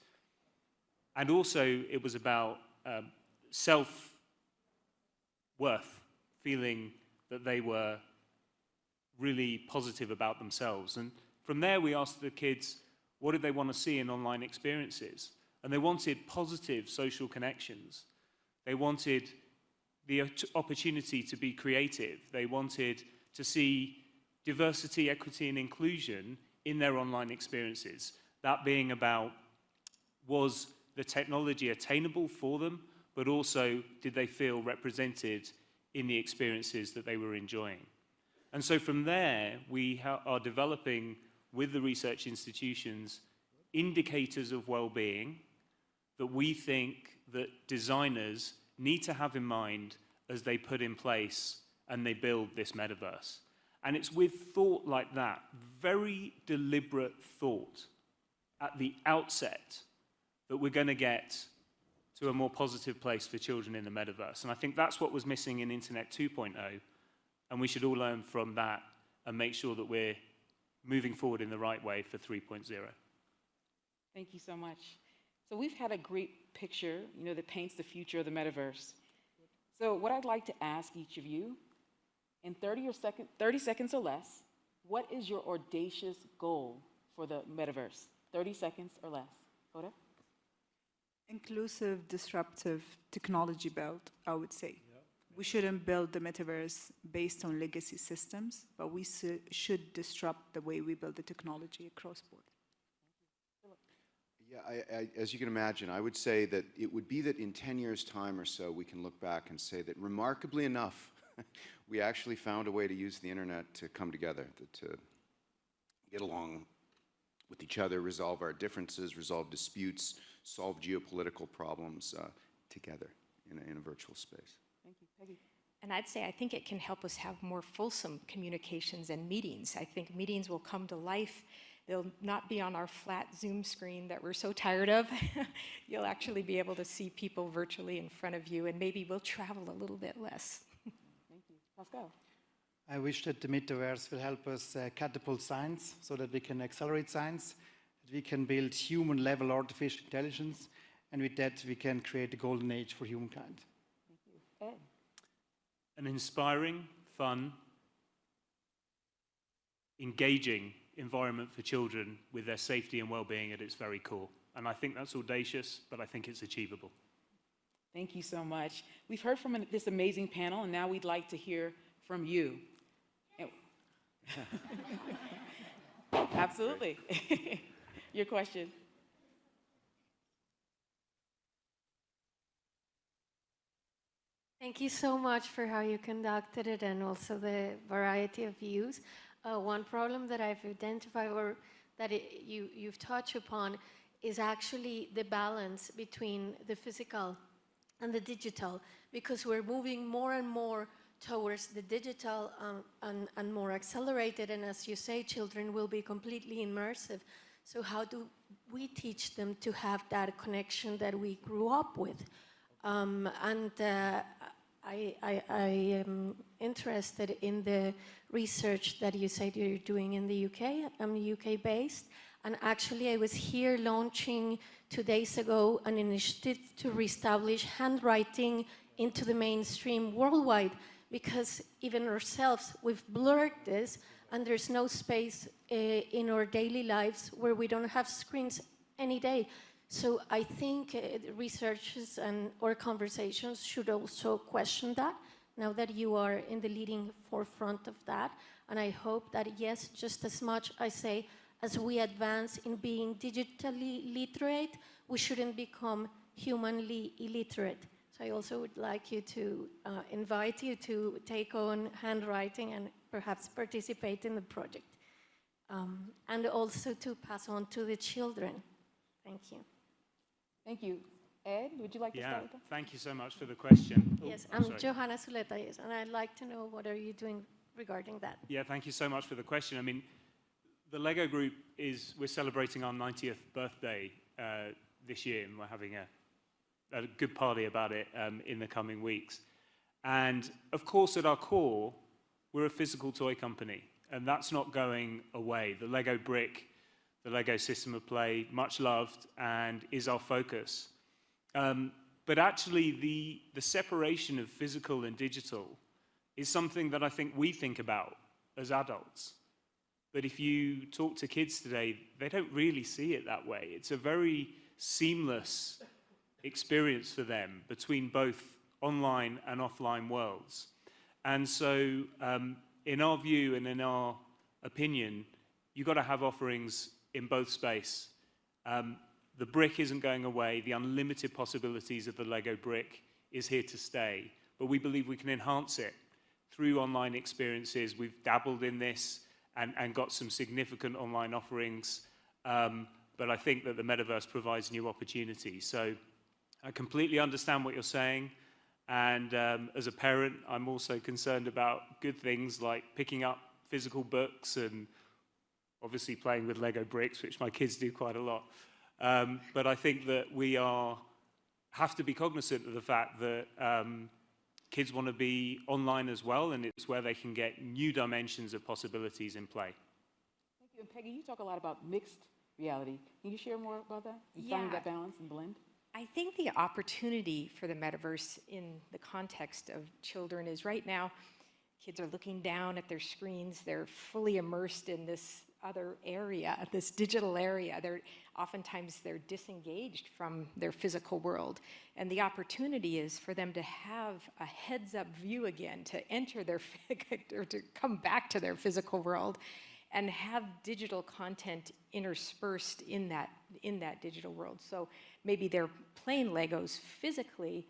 And also it was about self-worth, feeling that they were really positive about themselves. And from there we asked the kids, what did they want to see in online experiences? And they wanted positive social connections. They wanted the opportunity to be creative. They wanted to see diversity, equity, and inclusion in their online experiences. That being about, was the technology attainable for them, but also did they feel represented in the experiences that they were enjoying? And so from there, we are developing with the research institutions indicators of well-being that we think that designers need to have in mind as they put in place and they build this metaverse. And it's with thought like that, very deliberate thought at the outset, that we're going to get to a more positive place for children in the metaverse. And I think that's what was missing in Internet 2.0, and we should all learn from that and make sure that we're moving forward in the right way for 3.0. Thank you so much. So we've had a great picture, that paints the future of the metaverse. So what I'd like to ask each of you, in 30 seconds or less, what is your audacious goal for the metaverse? 30 seconds or less. Hoda? Inclusive, disruptive technology build, I would say. Yeah. We shouldn't build the metaverse based on legacy systems, but we should disrupt the way we build the technology across board. Yeah, as you can imagine, I would say that it would be that in 10 years' time or so, we can look back and say that remarkably enough, we actually found a way to use the internet to come together, to get along with each other, resolve our differences, resolve disputes, solve geopolitical problems together in a virtual space. Thank you. Peggy? And I'd say I think it can help us have more fulsome communications and meetings. I think meetings will come to life. They'll not be on our flat Zoom screen that we're so tired of. You'll actually be able to see people virtually in front of you, and maybe we'll travel a little bit less. Thank you. Pascal? I wish that the metaverse will help us catapult science so that we can accelerate science, that we can build human-level artificial intelligence, and with that we can create the golden age for humankind. Thank you. Ed? An inspiring, fun, engaging environment for children with their safety and well-being at its very core. And I think that's audacious, but I think it's achievable. Thank you so much. We've heard from this amazing panel, and now we'd like to hear from you. Absolutely. Your question. Thank you so much for how you conducted it and also the variety of views. One problem that I've identified or that you've touched upon is actually the balance between the physical and the digital, because we're moving more and more towards the digital and more accelerated, and as you say, children will be completely immersive. So how do we teach them to have that connection that we grew up with? I am interested in the research that you said you're doing in the UK. I'm UK based, and actually I was here launching 2 days ago an initiative to reestablish handwriting into the mainstream worldwide, because even ourselves, we've blurred this, and there's no space in our daily lives where we don't have screens any day. So I think researchers and our conversations should also question that, now that you are in the leading forefront of that. And I hope that, yes, just as much, I say, as we advance in being digitally literate, we shouldn't become humanly illiterate. So I also would like you to invite you to take on handwriting and perhaps participate in the project. And also to pass on to the children. Thank you. Thank you. Ed, would you like to start with that? Thank you so much for the question. Yes, I'm Johanna Zuleta, yes, and I'd like to know what are you doing regarding that? Yeah, thank you so much for the question. I mean, the Lego Group we're celebrating our 90th birthday this year, and we're having a good party about it in the coming weeks. And of course, at our core, we're a physical toy company, and that's not going away. The Lego brick, the Lego system of play, much loved, and is our focus. But actually, the separation of physical and digital is something that I think we think about as adults. But if you talk to kids today, they don't really see it that way. It's a very seamless experience for them between both online and offline worlds. And so, in our view and in our opinion, you've got to have offerings in both space. The brick isn't going away. The unlimited possibilities of the Lego brick is here to stay. But we believe we can enhance it through online experiences. We've dabbled in this and got some significant online offerings. but I think that the metaverse provides new opportunities. So I completely understand what you're saying. And as a parent, I'm also concerned about good things like picking up physical books and obviously playing with Lego bricks, which my kids do quite a lot. But I think that we have to be cognizant of the fact that kids want to be online as well, and it's where they can get new dimensions of possibilities in play. Thank you. And Peggy, you talk a lot about mixed reality. Can you share more about that and finding that balance and blend? I think the opportunity for the metaverse in the context of children is right now, kids are looking down at their screens, they're fully immersed in this other area, this digital area. Oftentimes they're disengaged from their physical world. And the opportunity is for them to have a heads-up view again, to enter their, or to come back to their physical world and have digital content interspersed in that digital world. So maybe they're playing Legos physically,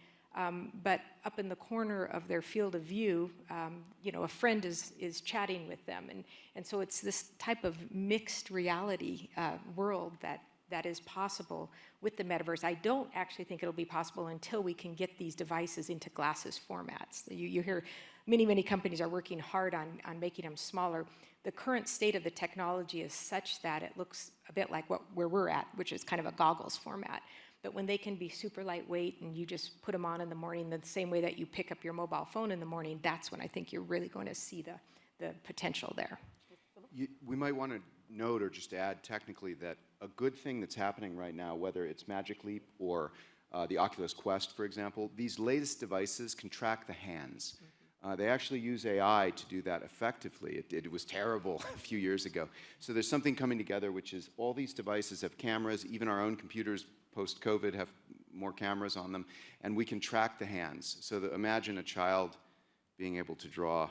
but up in the corner of their field of view, a friend is chatting with them. And so it's this type of mixed reality world that is possible with the metaverse. I don't actually think it'll be possible until we can get these devices into glasses formats. You hear many companies are working hard on making them smaller. The current state of the technology is such that it looks a bit like where we're at, which is kind of a goggles format. But when they can be super lightweight and you just put them on in the morning the same way that you pick up your mobile phone in the morning, that's when I think you're really going to see the potential there. We might want to note or just add technically that a good thing that's happening right now, whether it's Magic Leap or the Oculus Quest, for example, these latest devices can track the hands. They actually use AI to do that effectively. It was terrible a few years ago. So there's something coming together, which is all these devices have cameras. Even our own computers post-COVID have more cameras on them, and we can track the hands. So imagine a child being able to draw,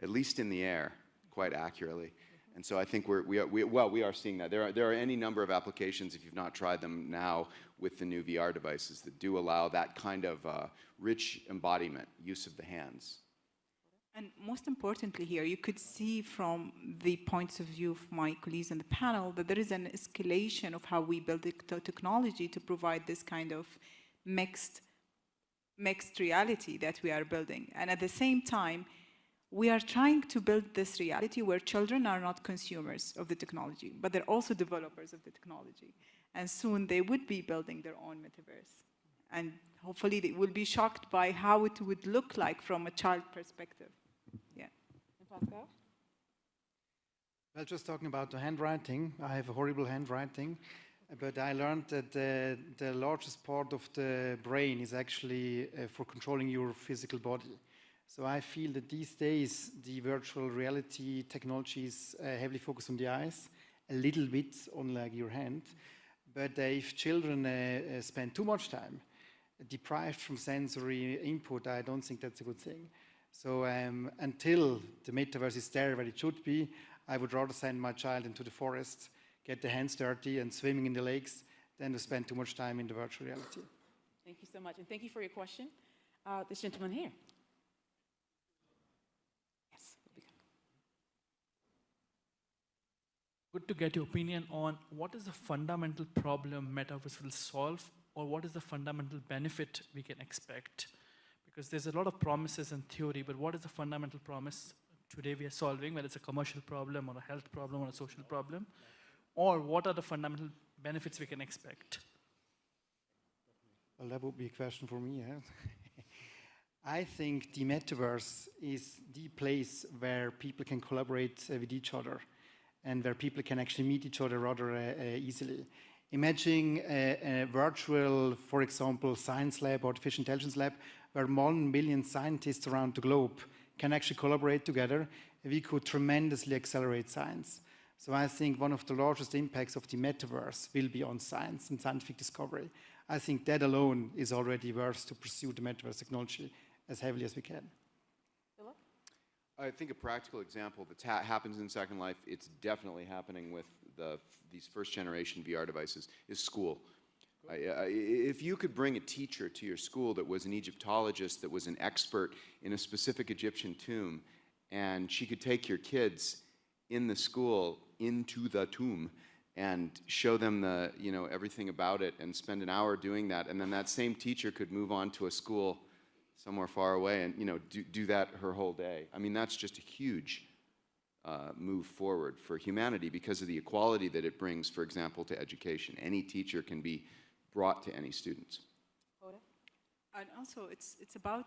at least in the air, quite accurately. And so I think we are seeing that. There are any number of applications, if you've not tried them now, with the new VR devices that do allow that kind of rich embodiment, use of the hands. And most importantly here, you could see from the points of view of my colleagues on the panel that there is an escalation of how we build the technology to provide this kind of mixed reality that we are building. And at the same time, we are trying to build this reality where children are not consumers of the technology, but they're also developers of the technology. And soon they would be building their own metaverse. And hopefully they will be shocked by how it would look like from a child perspective. Yeah. And Pascal? Well, just talking about the handwriting, I have a horrible handwriting, but I learned that the largest part of the brain is actually for controlling your physical body. So I feel that these days the virtual reality technology is heavily focused on the eyes, a little bit on like your hand. But if children spend too much time deprived from sensory input, I don't think that's a good thing. So until the metaverse is there where it should be, I would rather send my child into the forest, get the hands dirty and swimming in the lakes than to spend too much time in the virtual reality. Thank you so much, and thank you for your question. This gentleman here. Yes. Good to get your opinion on what is the fundamental problem metaverse will solve, or what is the fundamental benefit we can expect? Because there's a lot of promises in theory, but what is the fundamental promise today we are solving, whether it's a commercial problem or a health problem or a social problem? Or what are the fundamental benefits we can expect? Well, that would be a question for me. Huh? I think the metaverse is the place where people can collaborate with each other and where people can actually meet each other rather easily. Imagine a virtual, for example, science lab, artificial intelligence lab, where 1 million scientists around the globe can actually collaborate together. We could tremendously accelerate science. So I think one of the largest impacts of the metaverse will be on science and scientific discovery. I think that alone is already worth to pursue the metaverse technology as heavily as we can. Philip? I think a practical example that happens in Second Life, it's definitely happening with these first-generation VR devices, is school. If you could bring a teacher to your school that was an Egyptologist, that was an expert in a specific Egyptian tomb, and she could take your kids in the school into the tomb and show them the, everything about it and spend an hour doing that. And then that same teacher could move on to a school somewhere far away and, do that her whole day. I mean, that's just a huge move forward for humanity because of the equality that it brings, for example, to education. Any teacher can be brought to any students. And also, it's about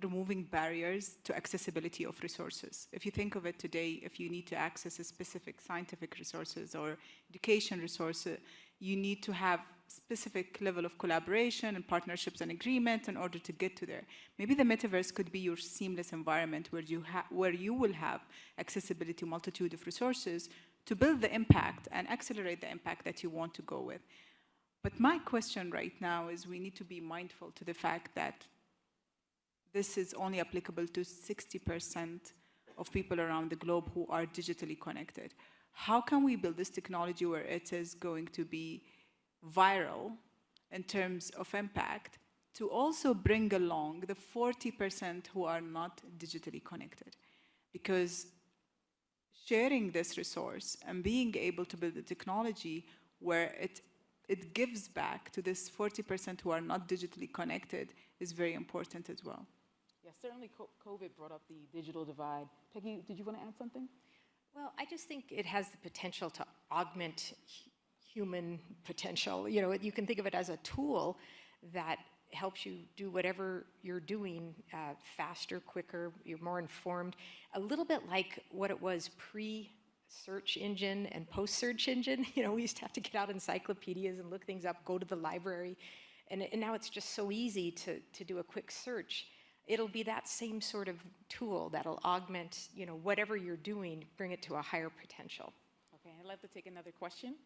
removing barriers to accessibility of resources. If you think of it today, if you need to access a specific scientific resources or education resources, you need to have specific level of collaboration and partnerships and agreement in order to get to there. Maybe the metaverse could be your seamless environment where you will have accessibility to multitude of resources to build the impact and accelerate the impact that you want to go with. But my question right now is we need to be mindful to the fact that this is only applicable to 60% of people around the globe who are digitally connected. How can we build this technology where it is going to be viral in terms of impact to also bring along the 40% who are not digitally connected? Because sharing this resource and being able to build a technology where it gives back to this 40% who are not digitally connected is very important as well. Yes, certainly COVID brought up the digital divide. Peggy, did you want to add something? Well, I just think it has the potential to augment human potential. You can think of it as a tool that helps you do whatever you're doing faster, quicker, you're more informed. A little bit like what it was pre-search engine and post-search engine. We used to have to get out encyclopedias and look things up, go to the library. And now it's just so easy to do a quick search. It'll be that same sort of tool that'll augment, whatever you're doing, bring it to a higher potential. Okay, I'd like to take another question.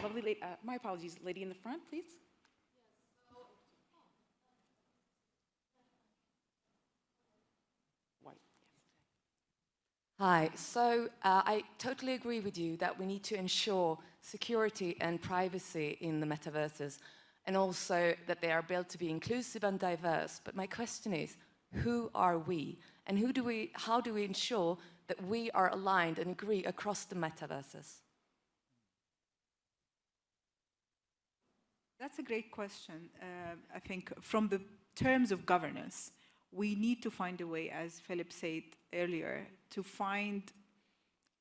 Lovely lady, my apologies, lady in the front, please. White. Hi, so I totally agree with you that we need to ensure security and privacy in the metaverses, and also that they are built to be inclusive and diverse. But my question is, who are we? And how do we ensure that we are aligned and agree across the metaverses? That's a great question. I think from the terms of governance, we need to find a way, as Philip said earlier, to find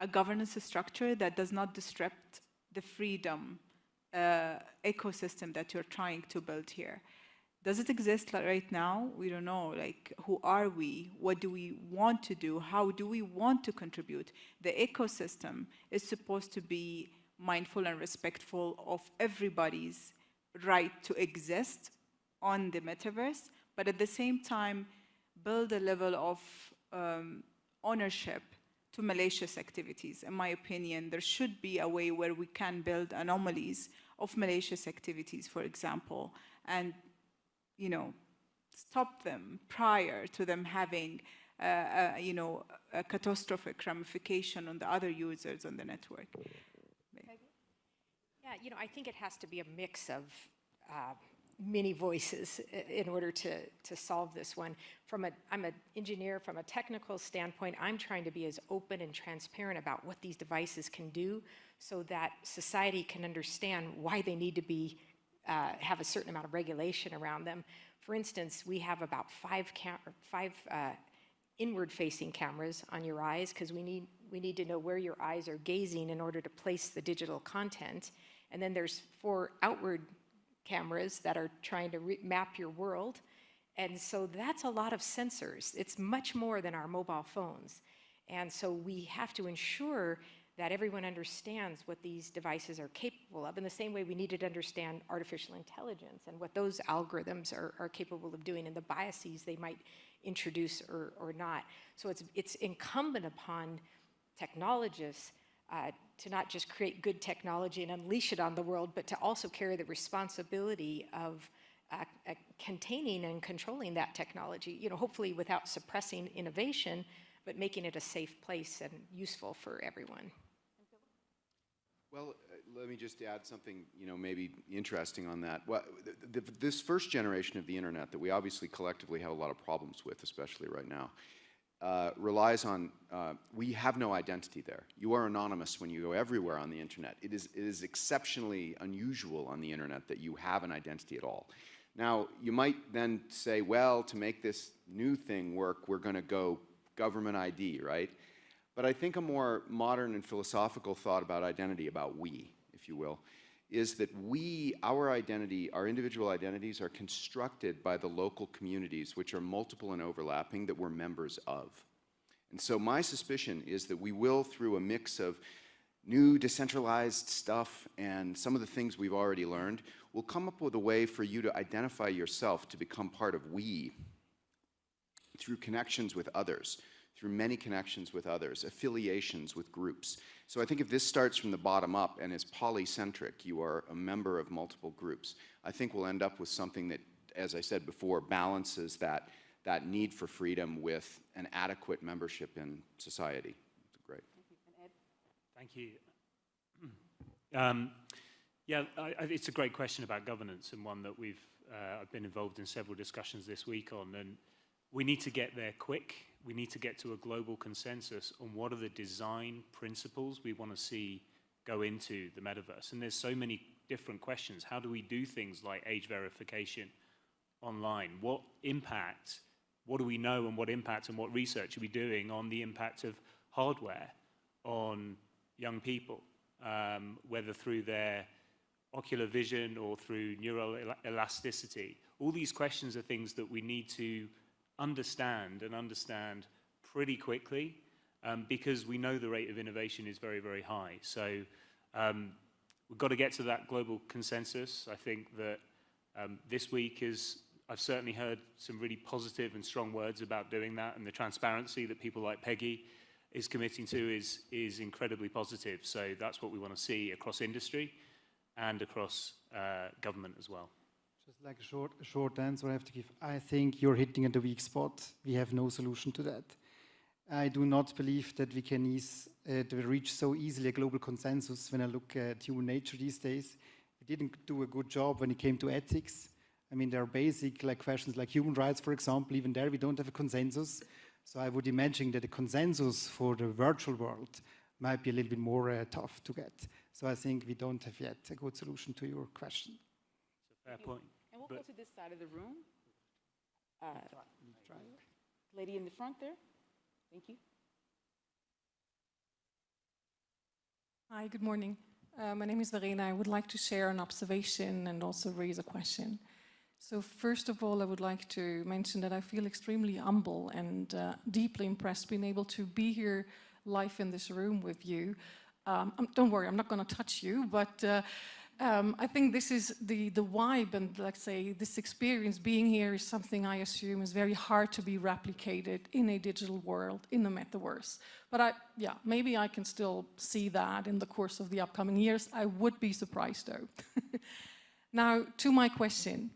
a governance structure that does not disrupt the freedom ecosystem that you're trying to build here. Does it exist right now? We don't know. Who are we? What do we want to do? How do we want to contribute? The ecosystem is supposed to be mindful and respectful of everybody's right to exist on the metaverse, but at the same time, build a level of ownership to malicious activities. In my opinion, there should be a way where we can build anomalies of malicious activities, for example, and stop them prior to them having a catastrophic ramification on the other users on the network. Yeah, I think it has to be a mix of many voices in order to solve this one. I'm an engineer. From a technical standpoint, I'm trying to be as open and transparent about what these devices can do so that society can understand why they need to be have a certain amount of regulation around them. For instance, we have about five inward-facing cameras on your eyes because we need to know where your eyes are gazing in order to place the digital content. And then there's 4 outward cameras that are trying to map your world. And so that's a lot of sensors. It's much more than our mobile phones. And so we have to ensure that everyone understands what these devices are capable of in the same way we needed to understand artificial intelligence and what those algorithms are capable of doing and the biases they might introduce or not. So it's incumbent upon technologists to not just create good technology and unleash it on the world, but to also carry the responsibility of containing and controlling that technology, hopefully without suppressing innovation, but making it a safe place and useful for everyone. Well, let me just add something, maybe interesting on that. Well, this first generation of the internet that we obviously collectively have a lot of problems with, especially right now, relies on, we have no identity there. You are anonymous when you go everywhere on the internet. It is exceptionally unusual on the internet that you have an identity at all. Now, you might then say, well, to make this new thing work, we're going to go government ID, right? But I think a more modern and philosophical thought about identity, about we, if you will, is that we, our identity, our individual identities are constructed by the local communities, which are multiple and overlapping, that we're members of. And so my suspicion is that we will, through a mix of new decentralized stuff and some of the things we've already learned, we'll come up with a way for you to identify yourself to become part of we through connections with others, through many connections with others, affiliations with groups. So I think if this starts from the bottom up and is polycentric, you are a member of multiple groups, I think we'll end up with something that, as I said before, balances that need for freedom with an adequate membership in society. Great. Thank you. Yeah, it's a great question about governance, and one that I've been involved in several discussions this week on, and we need to get there quick. We need to get to a global consensus on what are the design principles we want to see go into the metaverse. And there's so many different questions. How do we do things like age verification online? What impact, what do we know, and what impact and what research are we doing on the impact of hardware on young people, whether through their ocular vision or through neural elasticity? All these questions are things that we need to understand pretty quickly, because we know the rate of innovation is very, very high. So we've got to get to that global consensus. I think that this week I've certainly heard some really positive and strong words about doing that, and the transparency that people like Peggy is committing to is incredibly positive. So that's what we want to see across industry and across government as well. Just like a short answer I have to give. I think you're hitting at the weak spot. We have no solution to that. I do not believe that we can reach so easily a global consensus when I look at human nature these days. We didn't do a good job when it came to ethics. I mean, there are basic questions like human rights, for example. Even there, we don't have a consensus. So I would imagine that a consensus for the virtual world might be a little bit more tough to get. So I think we don't have yet a good solution to your question. It's a fair point. And we'll go to this side of the room. Lady in the front there. Thank you. Hi, good morning. My name is Verena. I would like to share an observation and also raise a question. So first of all, I would like to mention that I feel extremely humble and deeply impressed being able to be here live in this room with you. Don't worry, I'm not going to touch you, but I think this is the vibe, and let's say this experience being here is something I assume is very hard to be replicated in a digital world, in the metaverse. But maybe I can still see that in the course of the upcoming years. I would be surprised though. Now, to my question.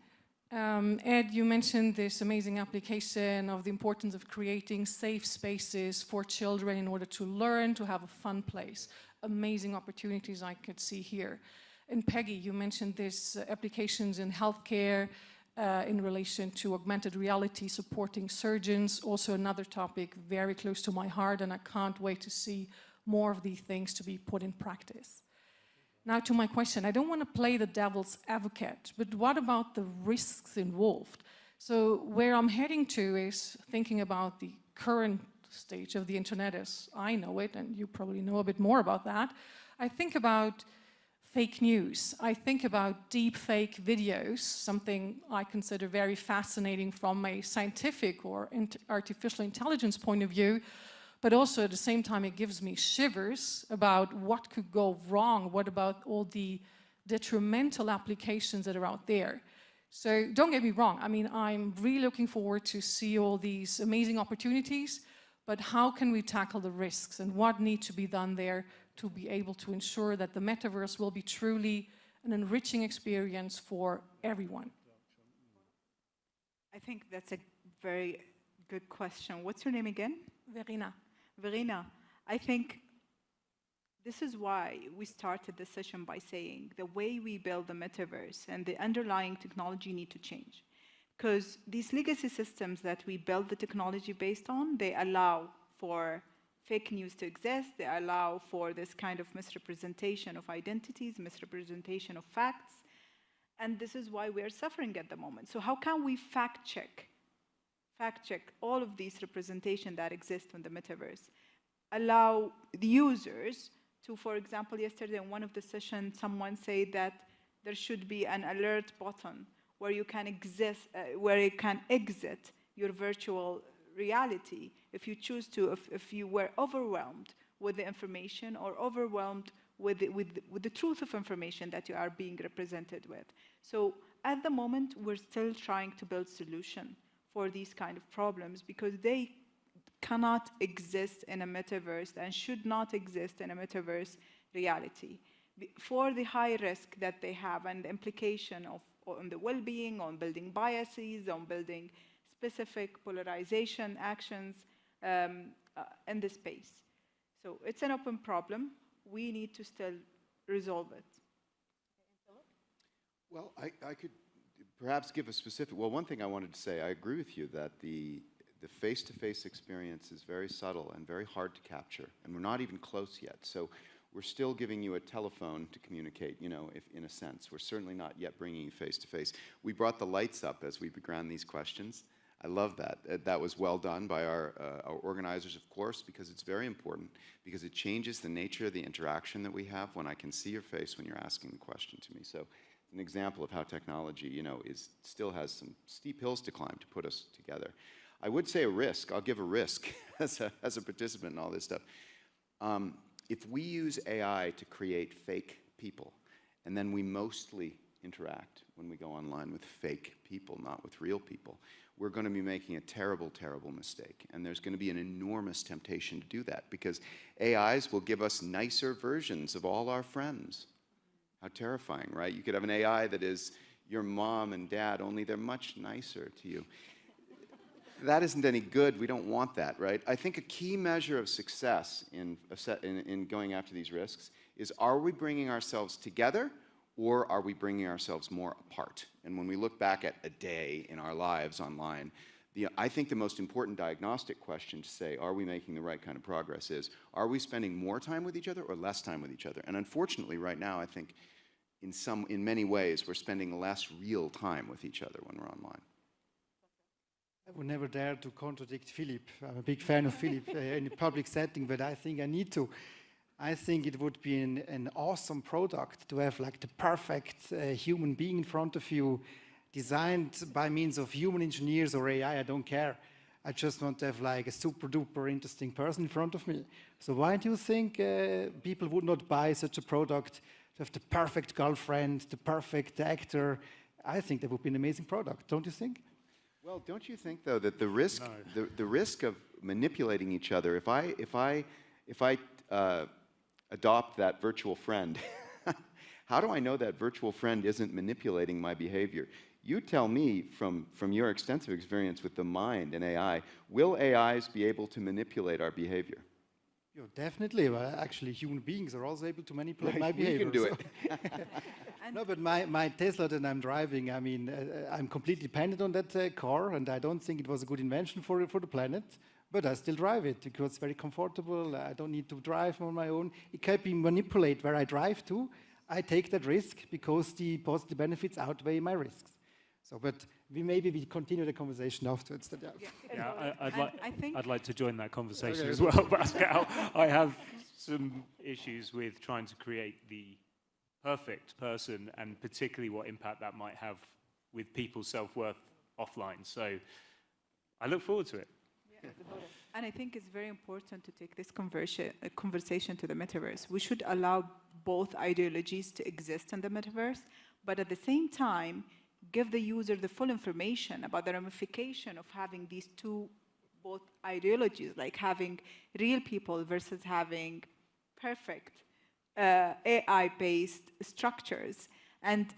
Ed, you mentioned this amazing application of the importance of creating safe spaces for children in order to learn, to have a fun place. Amazing opportunities I could see here. And Peggy, you mentioned these applications in healthcare in relation to augmented reality, supporting surgeons. Also another topic very close to my heart, and I can't wait to see more of these things to be put in practice. Now to my question, I don't want to play the devil's advocate, but what about the risks involved? So where I'm heading to is thinking about the current stage of the internet as I know it, and you probably know a bit more about that. I think about fake news. I think about deep fake videos, something I consider very fascinating from a scientific or artificial intelligence point of view. But also at the same time, it gives me shivers about what could go wrong. What about all the detrimental applications that are out there? So don't get me wrong. I mean, I'm really looking forward to see all these amazing opportunities, but how can we tackle the risks and what needs to be done there to be able to ensure that the metaverse will be truly an enriching experience for everyone? I think that's a very good question. What's your name again? Verena. Verena, I think this is why we started the session by saying the way we build the metaverse and the underlying technology need to change. Because these legacy systems that we build the technology based on, they allow for fake news to exist, they allow for this kind of misrepresentation of identities, misrepresentation of facts, and this is why we are suffering at the moment. So how can we fact check all of these representations that exist in the metaverse? Allow the users to, for example, yesterday in one of the sessions, someone said that there should be an alert button where you can exit your virtual reality if you choose to, if you were overwhelmed with the information or overwhelmed with the truth of information that you are being represented with. So at the moment, we're still trying to build solution for these kind of problems because they cannot exist in a metaverse and should not exist in a metaverse reality. For the high risk that they have and the implication on the well-being, on building biases, on building specific polarization actions in the space. So it's an open problem. We need to still resolve it. Well, I could perhaps give a specific, well, one thing I wanted to say, I agree with you that the face-to-face experience is very subtle and very hard to capture, and we're not even close yet. So we're still giving you a telephone to communicate, you know, if, in a sense. We're certainly not yet bringing you face-to-face. We brought the lights up as we began these questions. I love that. That was well done by our organizers, of course, because it's very important, because it changes the nature of the interaction that we have when I can see your face when you're asking the question to me. So an example of how technology, you know, still has some steep hills to climb to put us together. I would say a risk. I'll give a risk as a participant in all this stuff. If we use AI to create fake people, and then we mostly interact when we go online with fake people, not with real people, we're going to be making a terrible, terrible mistake. And there's going to be an enormous temptation to do that, because AIs will give us nicer versions of all our friends. How terrifying, right? You could have an AI that is your mom and dad, only they're much nicer to you. That isn't any good. We don't want that, right? I think a key measure of success in going after these risks is, are we bringing ourselves together, or are we bringing ourselves more apart? And when we look back at a day in our lives online, I think the most important diagnostic question to say, are we making the right kind of progress, is, are we spending more time with each other or less time with each other? And unfortunately, right now, I think in many ways, we're spending less real time with each other when we're online. I would never dare to contradict Philip. I'm a big fan of Philip in a public setting, but I think I need to. I think it would be an awesome product to have like the perfect human being in front of you, designed by means of human engineers or AI, I don't care. I just want to have like a super duper interesting person in front of me. So why do you think people would not buy such a product to have the perfect girlfriend, the perfect actor? I think that would be an amazing product, don't you think? Well, don't you think, though, that the risk, the risk of manipulating each other, if I adopt that virtual friend, how do I know that virtual friend isn't manipulating my behavior? You tell me, from your extensive experience with the mind and AI, will AIs be able to manipulate our behavior? Yeah, definitely. Well, actually, human beings are also able to manipulate my behavior. You can do it. No, but my Tesla that I'm driving, I mean, I'm completely dependent on that car, and I don't think it was a good invention for the planet, but I still drive it because it's very comfortable. I don't need to drive on my own. It can be manipulated where I drive to. I take that risk because the positive benefits outweigh my risks. So, but we continue the conversation afterwards. I'd like to join that conversation as well, Pascal. I have some issues with trying to create the perfect person, and particularly what impact that might have with people's self-worth offline. So I look forward to it. Yeah. And I think it's very important to take this conversation to the metaverse. We should allow both ideologies to exist in the metaverse, but at the same time, give the user the full information about the ramification of having these both ideologies, like having real people versus having perfect AI-based structures. And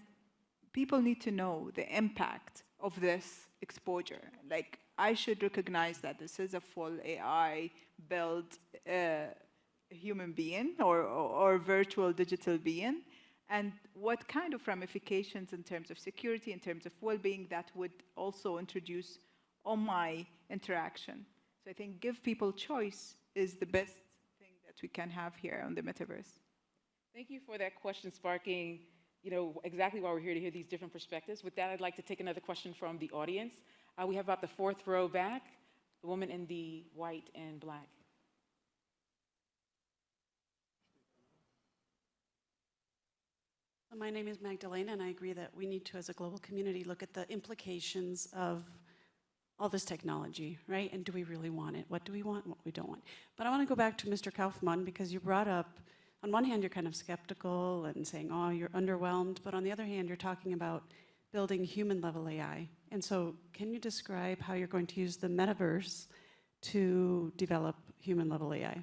people need to know the impact of this exposure. Like, I should recognize that this is a full AI-built human being or virtual digital being, and what kind of ramifications in terms of security, in terms of well-being that would also introduce on my interaction. So I think give people choice is the best thing that we can have here on the metaverse. Thank you for that question, sparking, exactly why we're here, to hear these different perspectives. With that, I'd like to take another question from the audience. We have about the fourth row back, the woman in the white and black. My name is Magdalena, and I agree that we need to, as a global community, look at the implications of all this technology, right? And do we really want it? What do we want? What we don't want? But I want to go back to Mr. Kaufman, because you brought up, on one hand, you're kind of skeptical and saying, oh, you're underwhelmed. But on the other hand, you're talking about building human-level AI. And so can you describe how you're going to use the metaverse to develop human-level AI?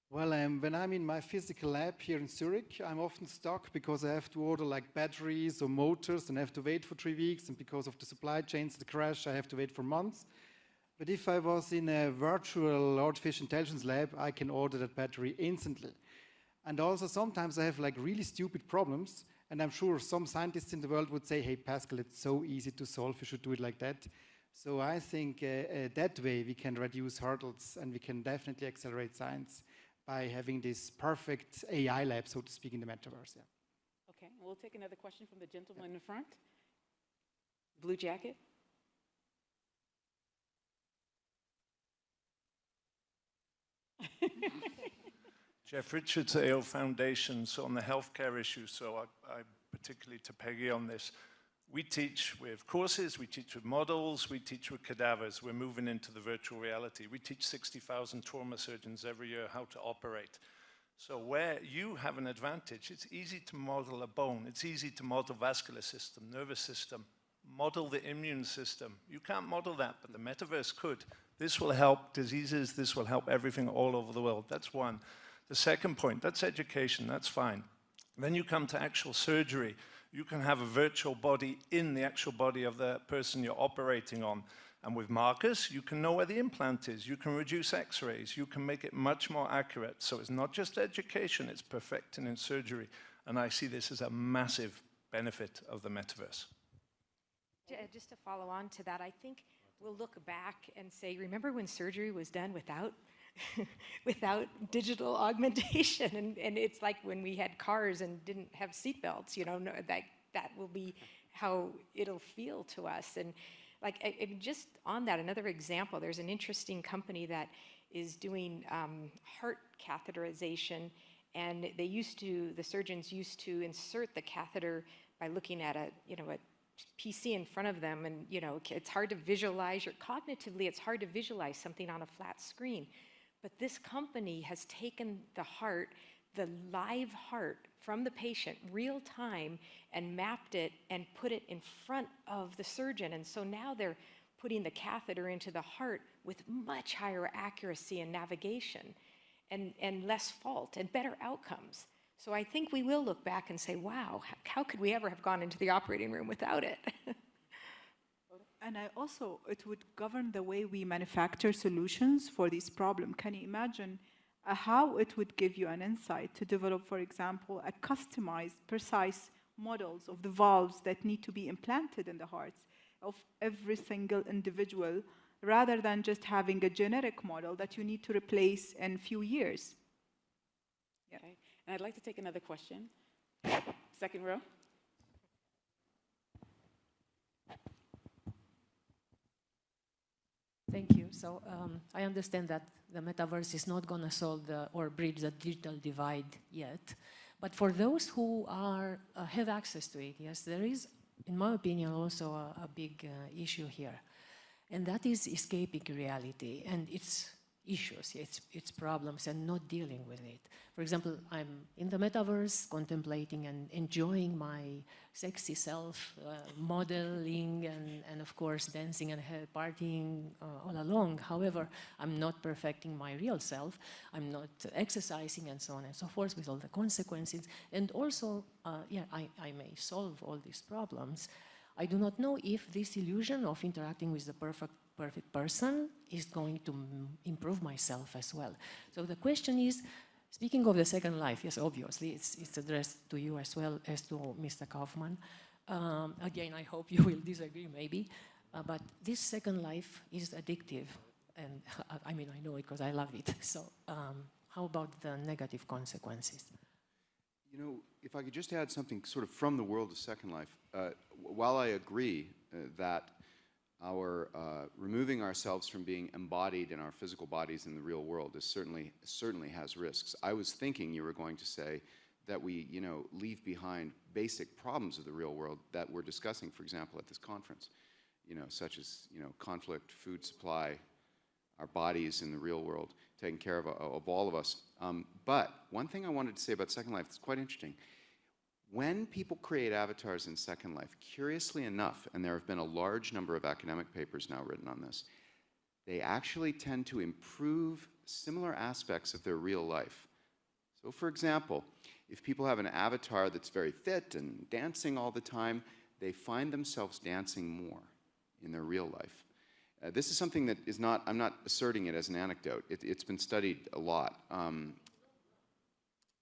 Well, when I'm in my physical lab here in Zurich, I'm often stuck because I have to order like batteries or motors and I have to wait for 3 weeks, and because of the supply chains that crash, I have to wait for months. But if I was in a virtual artificial intelligence lab, I can order that battery instantly. And also sometimes I have like really stupid problems, and I'm sure some scientists in the world would say, hey, Pascal, it's so easy to solve, you should do it like that. So I think that way we can reduce hurdles and we can definitely accelerate science by having this perfect AI lab, so to speak, in the metaverse. Yeah. Okay, we'll take another question from the gentleman in the front. Blue jacket. Jeff Richards, AO Foundations, on the healthcare issue, so I particularly to Peggy on this. We teach with courses, we teach with models, we teach with cadavers. We're moving into the virtual reality. We teach 60,000 trauma surgeons every year how to operate. So where you have an advantage, it's easy to model a bone, it's easy to model vascular system, nervous system, model the immune system. You can't model that, but the metaverse could. This will help diseases, this will help everything all over the world. That's one. The second point, that's education, that's fine. Then you come to actual surgery. You can have a virtual body in the actual body of the person you're operating on. And with Marcus, you can know where the implant is. You can reduce x-rays. You can make it much more accurate. So it's not just education, it's perfecting in surgery. And I see this as a massive benefit of the metaverse. Just to follow on to that, I think we'll look back and say, remember when surgery was done without without digital augmentation, and it's like when we had cars and didn't have seatbelts, that will be how it'll feel to us. And like just on that, another example, there's an interesting company that is doing heart catheterization, and the surgeons used to insert the catheter by looking at a PC in front of them, and it's hard to visualize, cognitively it's hard to visualize something on a flat screen. But this company has taken the heart, the live heart from the patient, real time, and mapped it and put it in front of the surgeon. And so now they're putting the catheter into the heart with much higher accuracy and navigation and less fault and better outcomes. So I think we will look back and say, wow, how could we ever have gone into the operating room without it? And it would govern the way we manufacture solutions for this problem. Can you imagine how it would give you an insight to develop, for example, a customized, precise models of the valves that need to be implanted in the hearts of every single individual, rather than just having a generic model that you need to replace in a few years? Yeah. Okay. And I'd like to take another question. Second row. Thank you. So I understand that the metaverse is not going to solve or bridge the digital divide yet. But for those who have access to it, yes, there is, in my opinion, also a big issue here. And that is escaping reality and its issues, its problems, and not dealing with it. For example, I'm in the metaverse contemplating and enjoying my sexy self, modeling and of course dancing and partying all along. However, I'm not perfecting my real self. I'm not exercising and so on and so forth with all the consequences. And also, I may solve all these problems. I do not know if this illusion of interacting with the perfect person is going to improve myself as well. So the question is, Speaking of the second life, yes, obviously, it's addressed to you as well as to Mr. Kaufman. Again, I hope you will disagree, maybe, but this second life is addictive, and I mean, I know it because I love it. So, how about the negative consequences? You know, if I could just add something sort of from the world of Second Life, while I agree that our removing ourselves from being embodied in our physical bodies in the real world is certainly has risks. I was thinking you were going to say that we, you know, leave behind basic problems of the real world that we're discussing, for example, at this conference, you know, such as, you know, conflict, food supply, our bodies in the real world, taking care of all of us. But one thing I wanted to say about Second Life that's quite interesting. When people create avatars in Second Life, curiously enough, and there have been a large number of academic papers now written on this, they actually tend to improve similar aspects of their real life. So for example, if people have an avatar that's very fit and dancing all the time, they find themselves dancing more in their real life. This is something that is not, I'm not asserting it as an anecdote, it's been studied a lot.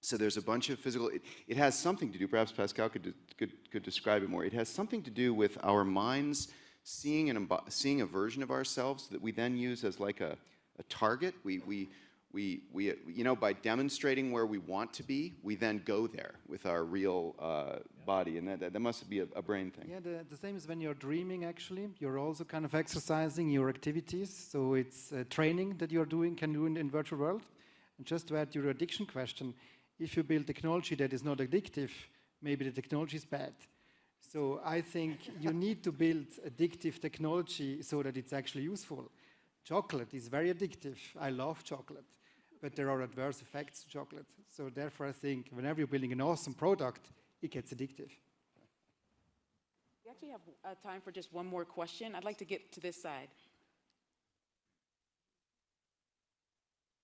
So there's a bunch of physical, it has something to do, perhaps Pascal could describe it more, it has something to do with our minds seeing a version of ourselves that we then use as like a target. We, you know, by demonstrating where we want to be, we then go there with our real body, and that must be a brain thing. Yeah, the same as when you're dreaming, actually. You're also kind of exercising your activities, so it's training that you're doing, can do in virtual world. And just to add to your addiction question, if you build technology that is not addictive, maybe the technology is bad. So I think you need to build addictive technology so that it's actually useful. Chocolate is very addictive. I love chocolate. But there are adverse effects to chocolate. So therefore, I think whenever you're building an awesome product, it gets addictive. We actually have time for just one more question. I'd like to get to this side.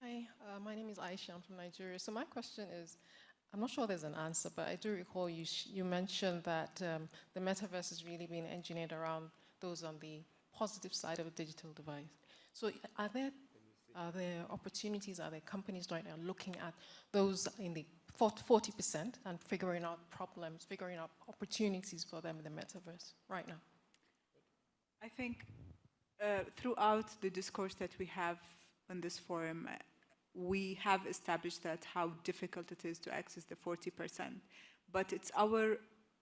Hi, my name is Aisha. I'm from Nigeria. So my question is, I'm not sure there's an answer, but I do recall you mentioned that the metaverse is really being engineered around those on the positive side of a digital device. So are there opportunities, are there companies right now looking at those in the 40% and figuring out problems, figuring out opportunities for them in the metaverse right now? I think throughout the discourse that we have in this forum, we have established that how difficult it is to access the 40%. But it's our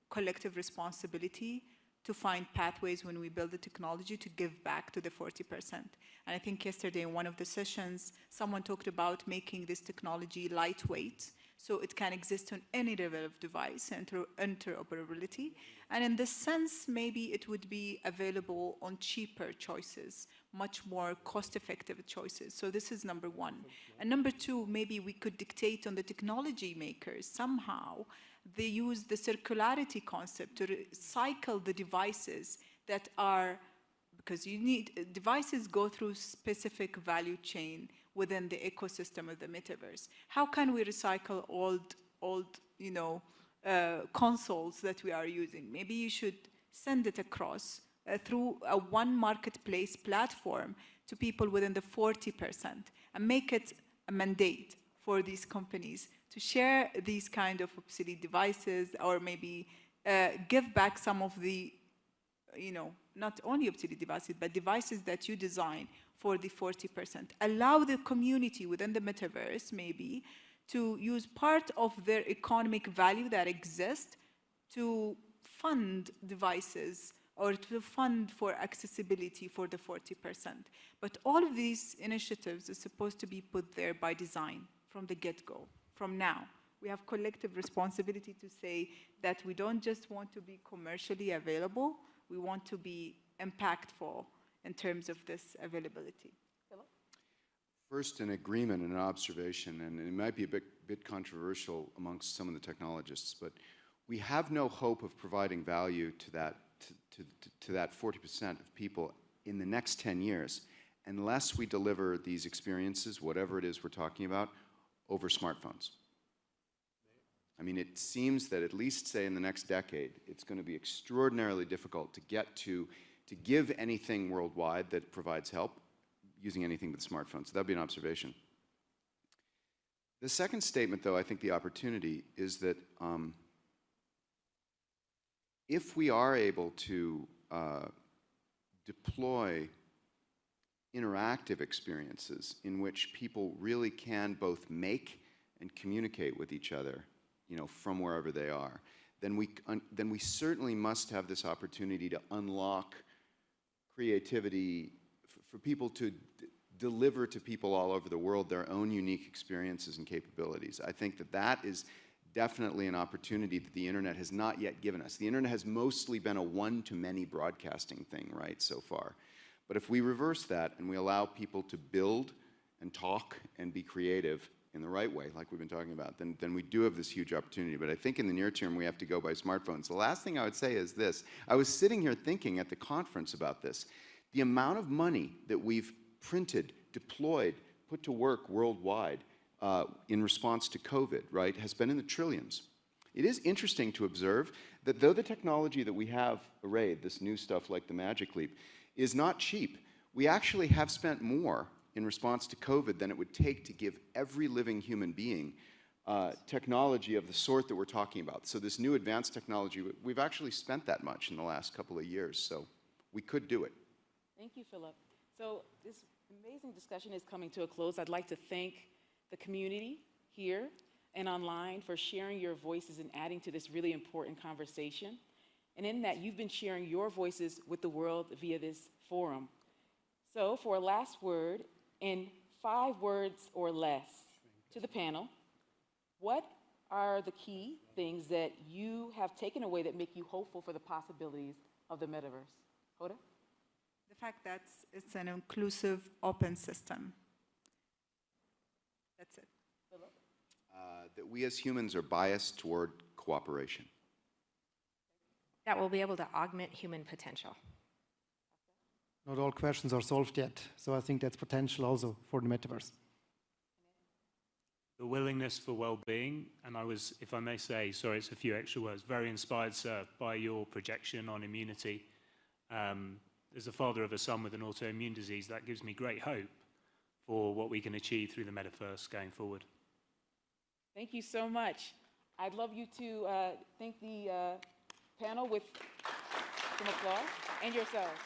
collective responsibility to find pathways when we build the technology to give back to the 40%. And I think yesterday in one of the sessions, someone talked about making this technology lightweight, so it can exist on any level of device, interoperability. And in this sense, maybe it would be available on cheaper choices, much more cost-effective choices. So this is number one. And number two, maybe we could dictate on the technology makers somehow. They use the circularity concept to recycle the devices that are, because you need, devices go through specific value chain within the ecosystem of the metaverse. How can we recycle old consoles that we are using? Maybe you should send it across through a one marketplace platform to people within the 40% and make it a mandate for these companies to share these kind of obsolete devices, or maybe give back some of the, not only obsolete devices, but devices that you design for the 40%. Allow the community within the metaverse, maybe, to use part of their economic value that exists to fund devices or to fund for accessibility for the 40%. But all of these initiatives are supposed to be put there by design from the get-go, from now. We have collective responsibility to say that we don't just want to be commercially available, we want to be impactful in terms of this availability. First, an agreement and an observation, and it might be a bit controversial amongst some of the technologists, but we have no hope of providing value to that 40% of people in the next 10 years unless we deliver these experiences, whatever it is we're talking about, over smartphones. I mean, it seems that at least, say, in the next decade, it's going to be extraordinarily difficult to get to give anything worldwide that provides help using anything but smartphones. So that would be an observation. The second statement, though, I think the opportunity is that if we are able to deploy interactive experiences in which people really can both make and communicate with each other, you know, from wherever they are, then we certainly must have this opportunity to unlock creativity for people to deliver to people all over the world their own unique experiences and capabilities. I think that that is definitely an opportunity that the internet has not yet given us. The internet has mostly been a one-to-many broadcasting thing, right, so far. But if we reverse that and we allow people to build and talk and be creative in the right way, like we've been talking about, then we do have this huge opportunity. But I think in the near term, we have to go by smartphones. The last thing I would say is this. I was sitting here thinking at the conference about this. The amount of money that we've printed, deployed, put to work worldwide in response to COVID, right, has been in the trillions. It is interesting to observe that though the technology that we have arrayed, this new stuff like the Magic Leap, is not cheap, we actually have spent more in response to COVID than it would take to give every living human being technology of the sort that we're talking about. So this new advanced technology, we've actually spent that much in the last couple of years, so we could do it. Thank you, Philip. So this amazing discussion is coming to a close. I'd like to thank the community here and online for sharing your voices and adding to this really important conversation. And in that, you've been sharing your voices with the world via this forum. So for a last word, in 5 words or less to the panel, what are the key things that you have taken away that make you hopeful for the possibilities of the metaverse? Hoda? The fact that it's an inclusive, open system. That's it. Philip? That we as humans are biased toward cooperation. That will be able to augment human potential. Not all questions are solved yet, so I think that's potential also for the metaverse. The willingness for well-being, and I was, if I may say, sorry, it's a few extra words, very inspired, sir, by your projection on immunity. As the father of a son with an autoimmune disease, that gives me great hope for what we can achieve through the metaverse going forward. Thank you so much. I'd love you to thank the panel with some applause and yourselves.